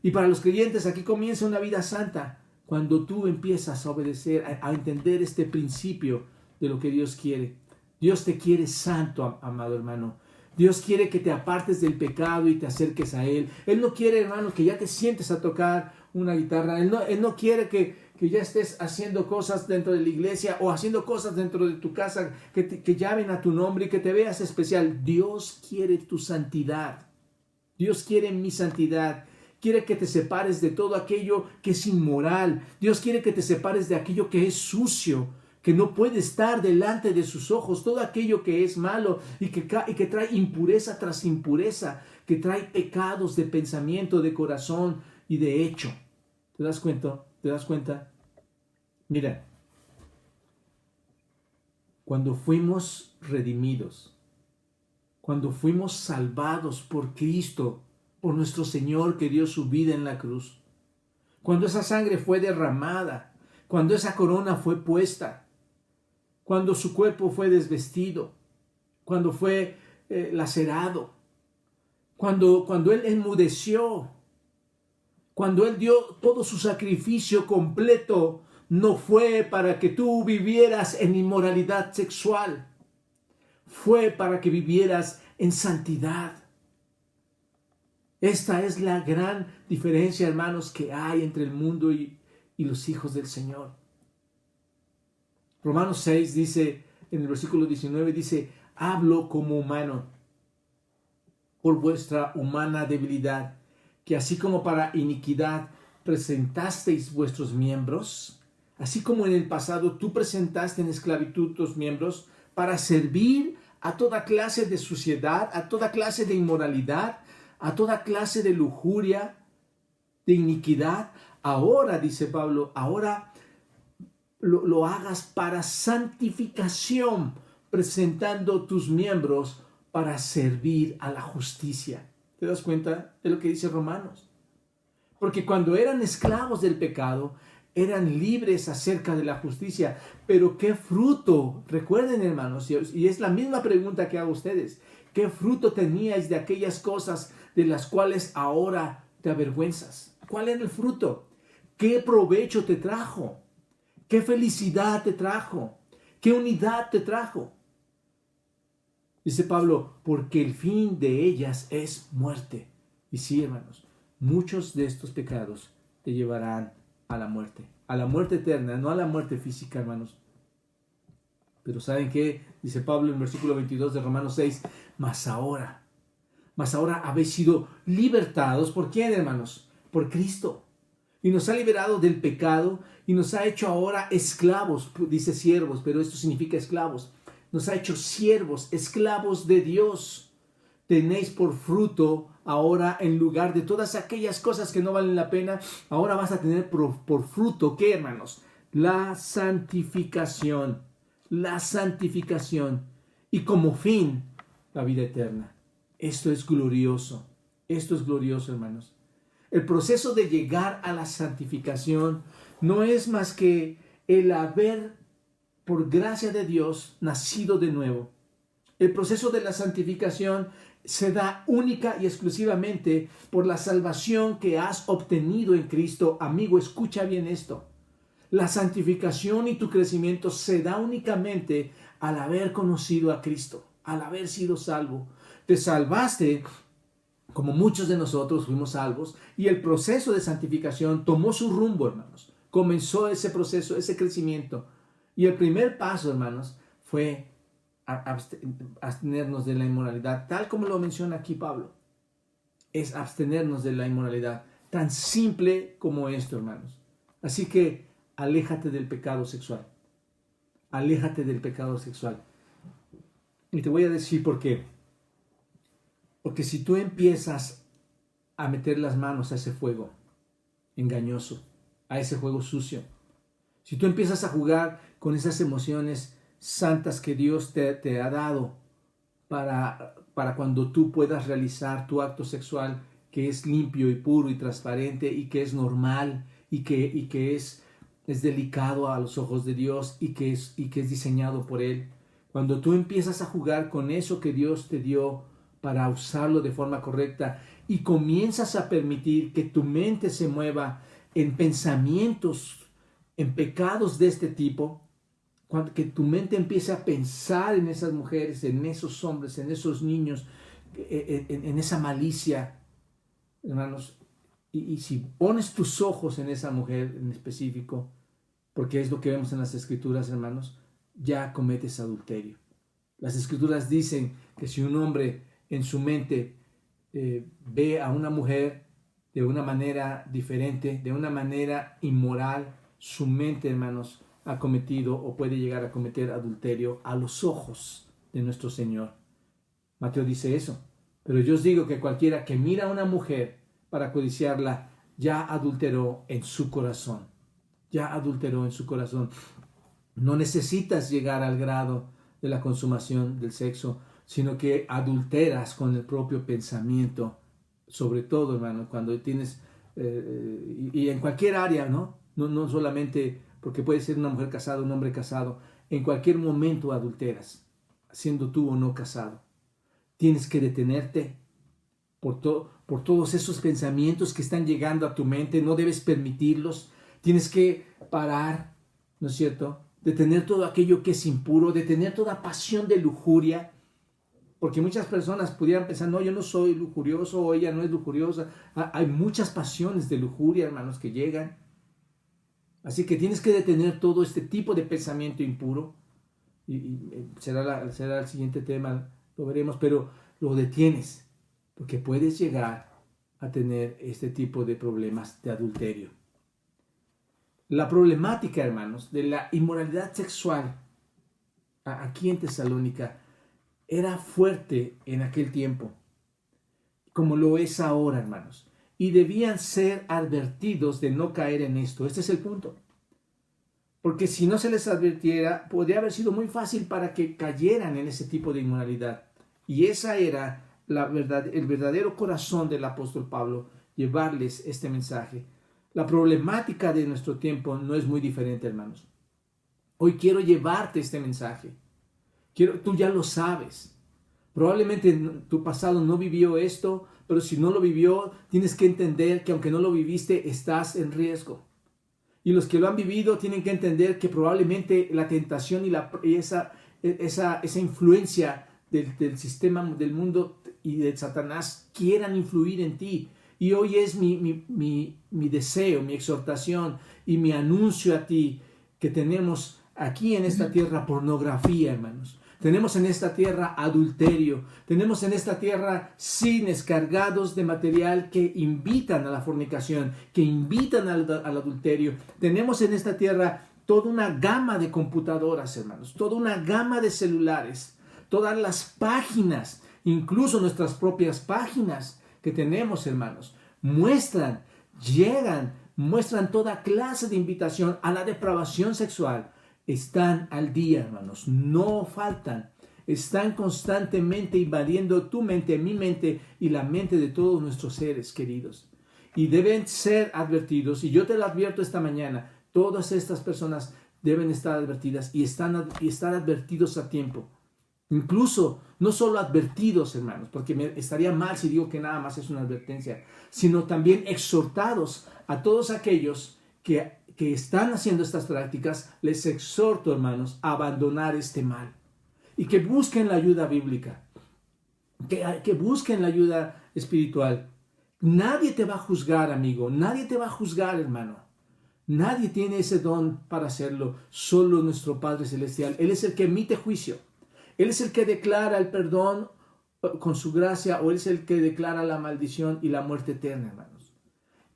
Y para los creyentes, aquí comienza una vida santa cuando tú empiezas a obedecer, a entender este principio de lo que Dios quiere. Dios te quiere santo, amado hermano. Dios quiere que te apartes del pecado y te acerques a Él. Él no quiere, hermano, que ya te sientes a tocar una guitarra. Él no quiere que ya estés haciendo cosas dentro de la iglesia o haciendo cosas dentro de tu casa que llamen a tu nombre y que te veas especial. Dios quiere tu santidad. Dios quiere mi santidad. Quiere que te separes de todo aquello que es inmoral. Dios quiere que te separes de aquello que es sucio, que no puede estar delante de sus ojos, todo aquello que es malo y que trae impureza tras impureza, que trae pecados de pensamiento, de corazón y de hecho. ¿Te das cuenta? ¿Te das cuenta? Mira, cuando fuimos redimidos, cuando fuimos salvados por Cristo, por nuestro Señor que dio su vida en la cruz, cuando esa sangre fue derramada, cuando esa corona fue puesta, cuando su cuerpo fue desvestido, cuando fue lacerado, cuando Él enmudeció, cuando Él dio todo su sacrificio completo, no fue para que tú vivieras en inmoralidad sexual, fue para que vivieras en santidad. Esta es la gran diferencia, hermanos, que hay entre el mundo y los hijos del Señor. Romanos 6 dice, en el versículo 19, dice, hablo como humano, por vuestra humana debilidad, que así como para iniquidad presentasteis vuestros miembros, así como en el pasado tú presentaste en esclavitud tus miembros para servir a toda clase de suciedad, a toda clase de inmoralidad, a toda clase de lujuria, de iniquidad. Ahora, dice Pablo, ahora lo hagas para santificación, presentando tus miembros para servir a la justicia. ¿Te das cuenta de lo que dice Romanos? Porque cuando eran esclavos del pecado, eran libres acerca de la justicia. Pero ¿qué fruto? Recuerden, hermanos, y es la misma pregunta que hago a ustedes. ¿Qué fruto teníais de aquellas cosas de las cuales ahora te avergüenzas? ¿Cuál era el fruto? ¿Qué provecho te trajo? ¿Qué felicidad te trajo? ¿Qué unidad te trajo? Dice Pablo, porque el fin de ellas es muerte. Y sí, hermanos, muchos de estos pecados te llevarán a la muerte eterna, no a la muerte física, hermanos. Pero ¿saben qué? Dice Pablo en el versículo 22 de Romanos 6, mas ahora habéis sido libertados. ¿Por quién, hermanos? Por Cristo. Y nos ha liberado del pecado y nos ha hecho ahora esclavos, dice siervos, pero esto significa esclavos. Nos ha hecho siervos, esclavos de Dios. Tenéis por fruto ahora, en lugar de todas aquellas cosas que no valen la pena, ahora vas a tener por fruto, ¿qué, hermanos? La santificación. La santificación. Y como fin, la vida eterna. Esto es glorioso. Esto es glorioso, hermanos. El proceso de llegar a la santificación no es más que el haber, por gracia de Dios, nacido de nuevo. El proceso de la santificación se da única y exclusivamente por la salvación que has obtenido en Cristo. Amigo, escucha bien esto. La santificación y tu crecimiento se da únicamente al haber conocido a Cristo, al haber sido salvo. Te salvaste, como muchos de nosotros fuimos salvos, y el proceso de santificación tomó su rumbo, hermanos. Comenzó ese proceso, ese crecimiento. Y el primer paso, hermanos, fue abstenernos de la inmoralidad, tal como lo menciona aquí Pablo. Es abstenernos de la inmoralidad, tan simple como esto, hermanos. Así que aléjate del pecado sexual. Aléjate del pecado sexual. Y te voy a decir por qué. Porque si tú empiezas a meter las manos a ese fuego engañoso, a ese juego sucio, si tú empiezas a jugar con esas emociones santas que Dios te ha dado para cuando tú puedas realizar tu acto sexual, que es limpio y puro y transparente y que es normal y que es delicado a los ojos de Dios y que es diseñado por Él. Cuando tú empiezas a jugar con eso que Dios te dio para usarlo de forma correcta y comienzas a permitir que tu mente se mueva en pensamientos, en pecados de este tipo, que tu mente empiece a pensar en esas mujeres, en esos hombres, en esos niños, en esa malicia, hermanos, y si pones tus ojos en esa mujer en específico, porque es lo que vemos en las Escrituras, hermanos, ya cometes adulterio. Las Escrituras dicen que si un hombre en su mente ve a una mujer de una manera diferente, de una manera inmoral, su mente, hermanos, ha cometido o puede llegar a cometer adulterio a los ojos de nuestro Señor. Mateo dice eso. Pero yo os digo que cualquiera que mira a una mujer para codiciarla, ya adulteró en su corazón. Ya adulteró en su corazón. No necesitas llegar al grado de la consumación del sexo, sino que adulteras con el propio pensamiento. Sobre todo, hermano, cuando tienes, y en cualquier área, ¿no? No solamente porque puede ser una mujer casada, un hombre casado. En cualquier momento adulteras, siendo tú o no casado. Tienes que detenerte por todos esos pensamientos que están llegando a tu mente. No debes permitirlos. Tienes que parar, ¿no es cierto? Detener todo aquello que es impuro, detener toda pasión de lujuria. Porque muchas personas pudieran pensar, no, yo no soy lujurioso o ella no es lujuriosa. Hay muchas pasiones de lujuria, hermanos, que llegan. Así que tienes que detener todo este tipo de pensamiento impuro. Y será el siguiente tema, lo veremos, pero lo detienes, porque puedes llegar a tener este tipo de problemas de adulterio. La problemática, hermanos, de la inmoralidad sexual aquí en Tesalónica era fuerte en aquel tiempo, como lo es ahora, hermanos, y debían ser advertidos de no caer en esto. Este es el punto. Porque si no se les advirtiera, podría haber sido muy fácil para que cayeran en ese tipo de inmoralidad. Y esa era el verdadero corazón del apóstol Pablo, llevarles este mensaje. La problemática de nuestro tiempo no es muy diferente, hermanos. Hoy quiero llevarte este mensaje. Tú ya lo sabes. Probablemente tu pasado no vivió esto, pero si no lo vivió, tienes que entender que aunque no lo viviste, estás en riesgo. Y los que lo han vivido tienen que entender que probablemente la tentación y esa influencia del sistema, del mundo y de Satanás quieran influir en ti. Y hoy es mi deseo, mi exhortación y mi anuncio a ti que tenemos aquí en esta tierra pornografía, hermanos. Tenemos en esta tierra adulterio. Tenemos en esta tierra cines cargados de material que invitan a la fornicación, que invitan al adulterio. Tenemos en esta tierra toda una gama de computadoras, hermanos, toda una gama de celulares, todas las páginas, incluso nuestras propias páginas que tenemos, hermanos, muestran toda clase de invitación a la depravación sexual. Están al día, hermanos, no faltan. Están constantemente invadiendo tu mente, mi mente y la mente de todos nuestros seres queridos. Y deben ser advertidos, y yo te lo advierto esta mañana, todas estas personas deben estar advertidas y estar advertidos a tiempo. Incluso, no solo advertidos, hermanos, porque estaría mal si digo que nada más es una advertencia, sino también exhortados a todos aquellos que están haciendo estas prácticas. Les exhorto, hermanos, a abandonar este mal y que busquen la ayuda bíblica, que busquen la ayuda espiritual. Nadie te va a juzgar, amigo, nadie te va a juzgar, hermano. Nadie tiene ese don para hacerlo, solo nuestro Padre Celestial. Él es el que emite juicio. Él es el que declara el perdón con su gracia, o Él es el que declara la maldición y la muerte eterna, hermanos.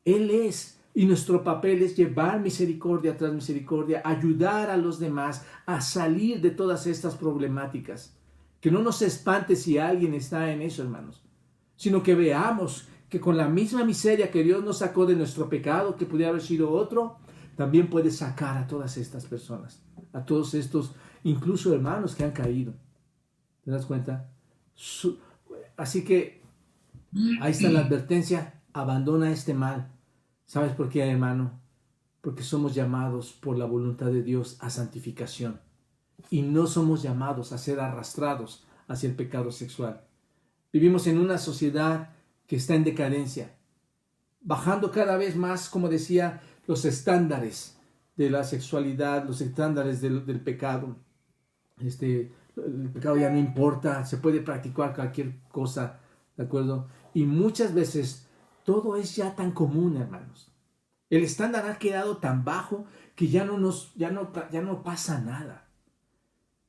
Él es, y nuestro papel es llevar misericordia tras misericordia, ayudar a los demás a salir de todas estas problemáticas. Que no nos espante si alguien está en eso, hermanos, sino que veamos que con la misma miseria que Dios nos sacó de nuestro pecado, que pudiera haber sido otro, también puede sacar a todas estas personas, a todos estos, incluso hermanos que han caído. ¿Te das cuenta? Así que ahí está la advertencia: abandona este mal. ¿Sabes por qué, hermano? Porque somos llamados por la voluntad de Dios a santificación y no somos llamados a ser arrastrados hacia el pecado sexual. Vivimos en una sociedad que está en decadencia, bajando cada vez más, como decía, los estándares de la sexualidad, los estándares del pecado. El pecado ya no importa, se puede practicar cualquier cosa, ¿de acuerdo? Y muchas veces todo es ya tan común, hermanos. El estándar ha quedado tan bajo que ya no pasa nada.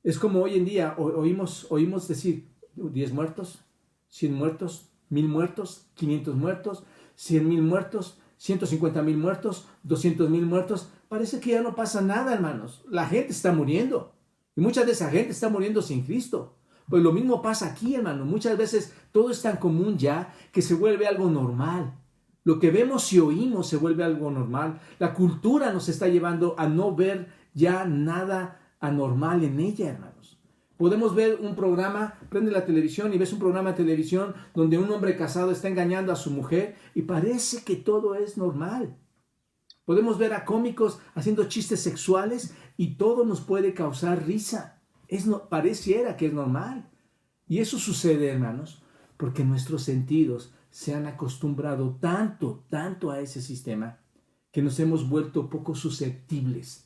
Es como hoy en día oímos decir 10 muertos, 100 muertos, 1000 muertos, 500 muertos, 100,000 muertos. 150,000 muertos, 200,000 muertos. Parece que ya no pasa nada, hermanos. La gente está muriendo. Y mucha de esa gente está muriendo sin Cristo. Pues lo mismo pasa aquí, hermano. Muchas veces todo es tan común ya que se vuelve algo normal. Lo que vemos y oímos se vuelve algo normal. La cultura nos está llevando a no ver ya nada anormal en ella, hermanos. Podemos ver un programa, prende la televisión y ves un programa de televisión donde un hombre casado está engañando a su mujer y parece que todo es normal. Podemos ver a cómicos haciendo chistes sexuales y todo nos puede causar risa. Pareciera que es normal. Y eso sucede, hermanos, porque nuestros sentidos se han acostumbrado tanto a ese sistema que nos hemos vuelto poco susceptibles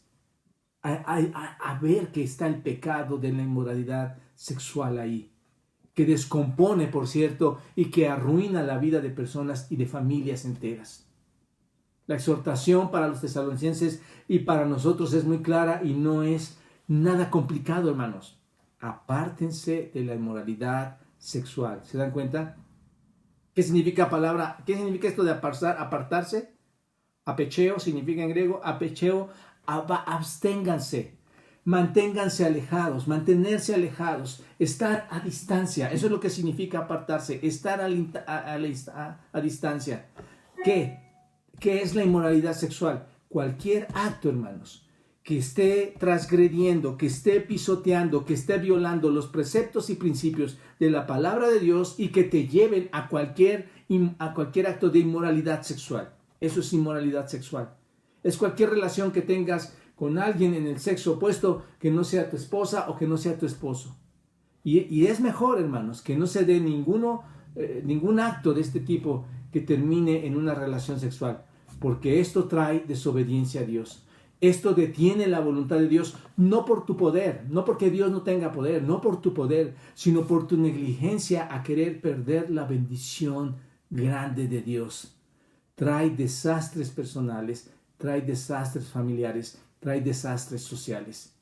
a ver que está el pecado de la inmoralidad sexual ahí, que descompone, por cierto, y que arruina la vida de personas y de familias enteras. La exhortación para los tesalonicenses y para nosotros es muy clara y no es nada complicado, hermanos. Apártense de la inmoralidad sexual. ¿Se dan cuenta? ¿Qué significa esto de apartarse? Apecheo significa en griego, apecheo, absténganse, manténganse alejados, mantenerse alejados, estar a distancia. Eso es lo que significa apartarse, estar a distancia. ¿Qué es la inmoralidad sexual? Cualquier acto, hermanos, que esté transgrediendo, que esté pisoteando, que esté violando los preceptos y principios de la palabra de Dios y que te lleven a cualquier acto de inmoralidad sexual. Eso es inmoralidad sexual. Es cualquier relación que tengas con alguien en el sexo opuesto que no sea tu esposa o que no sea tu esposo. Y es mejor, hermanos, que no se dé ningún acto de este tipo que termine en una relación sexual, porque esto trae desobediencia a Dios. Esto detiene la voluntad de Dios, no por tu poder, no porque Dios no tenga poder, no por tu poder, sino por tu negligencia a querer perder la bendición grande de Dios. Trae desastres personales, trae desastres familiares, trae desastres sociales.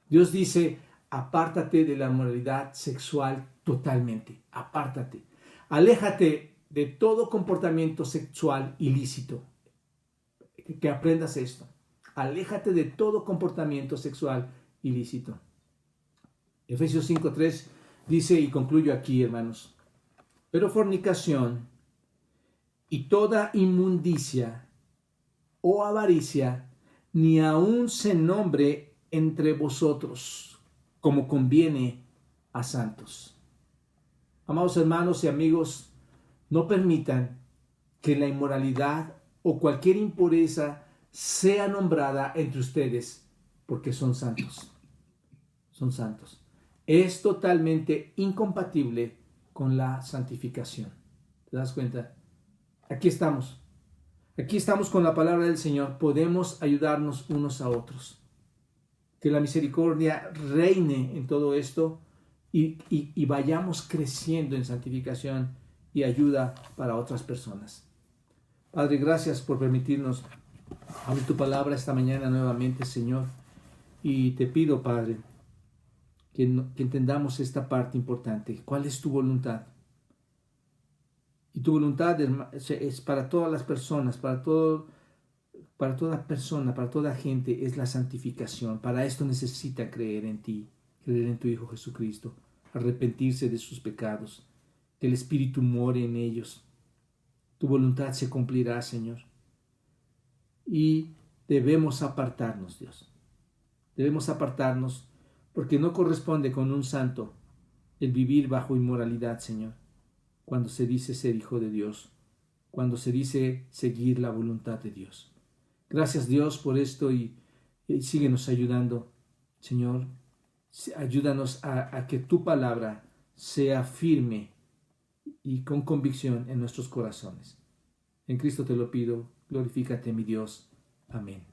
Dios dice, apártate de la moralidad sexual totalmente, apártate. Aléjate de todo comportamiento sexual ilícito. Que aprendas esto. Aléjate de todo comportamiento sexual ilícito. Efesios 5:3 dice, y concluyo aquí, hermanos, pero fornicación y toda inmundicia o avaricia ni aun se nombre entre vosotros, como conviene a santos. Amados hermanos y amigos, no permitan que la inmoralidad o cualquier impureza sea nombrada entre ustedes, porque son santos. Son santos. Es totalmente incompatible con la santificación. ¿Te das cuenta? Aquí estamos. Aquí estamos con la palabra del Señor. Podemos ayudarnos unos a otros. Que la misericordia reine en todo esto y vayamos creciendo en santificación y ayuda para otras personas. Padre, gracias por permitirnos abrir tu palabra esta mañana nuevamente, Señor. Y te pido, Padre, que entendamos esta parte importante. ¿Cuál es tu voluntad? Y tu voluntad es para todas las personas, para toda persona, para toda gente, es la santificación. Para esto necesitan creer en ti, creer en tu Hijo Jesucristo, arrepentirse de sus pecados, que el Espíritu more en ellos. Tu voluntad se cumplirá, Señor. Y debemos apartarnos, Dios. Debemos apartarnos porque no corresponde con un santo el vivir bajo inmoralidad, Señor. Cuando se dice ser hijo de Dios, cuando se dice seguir la voluntad de Dios. Gracias, Dios, por esto y síguenos ayudando, Señor. Ayúdanos a que tu palabra sea firme y con convicción en nuestros corazones. En Cristo te lo pido, glorifícate, mi Dios. Amén.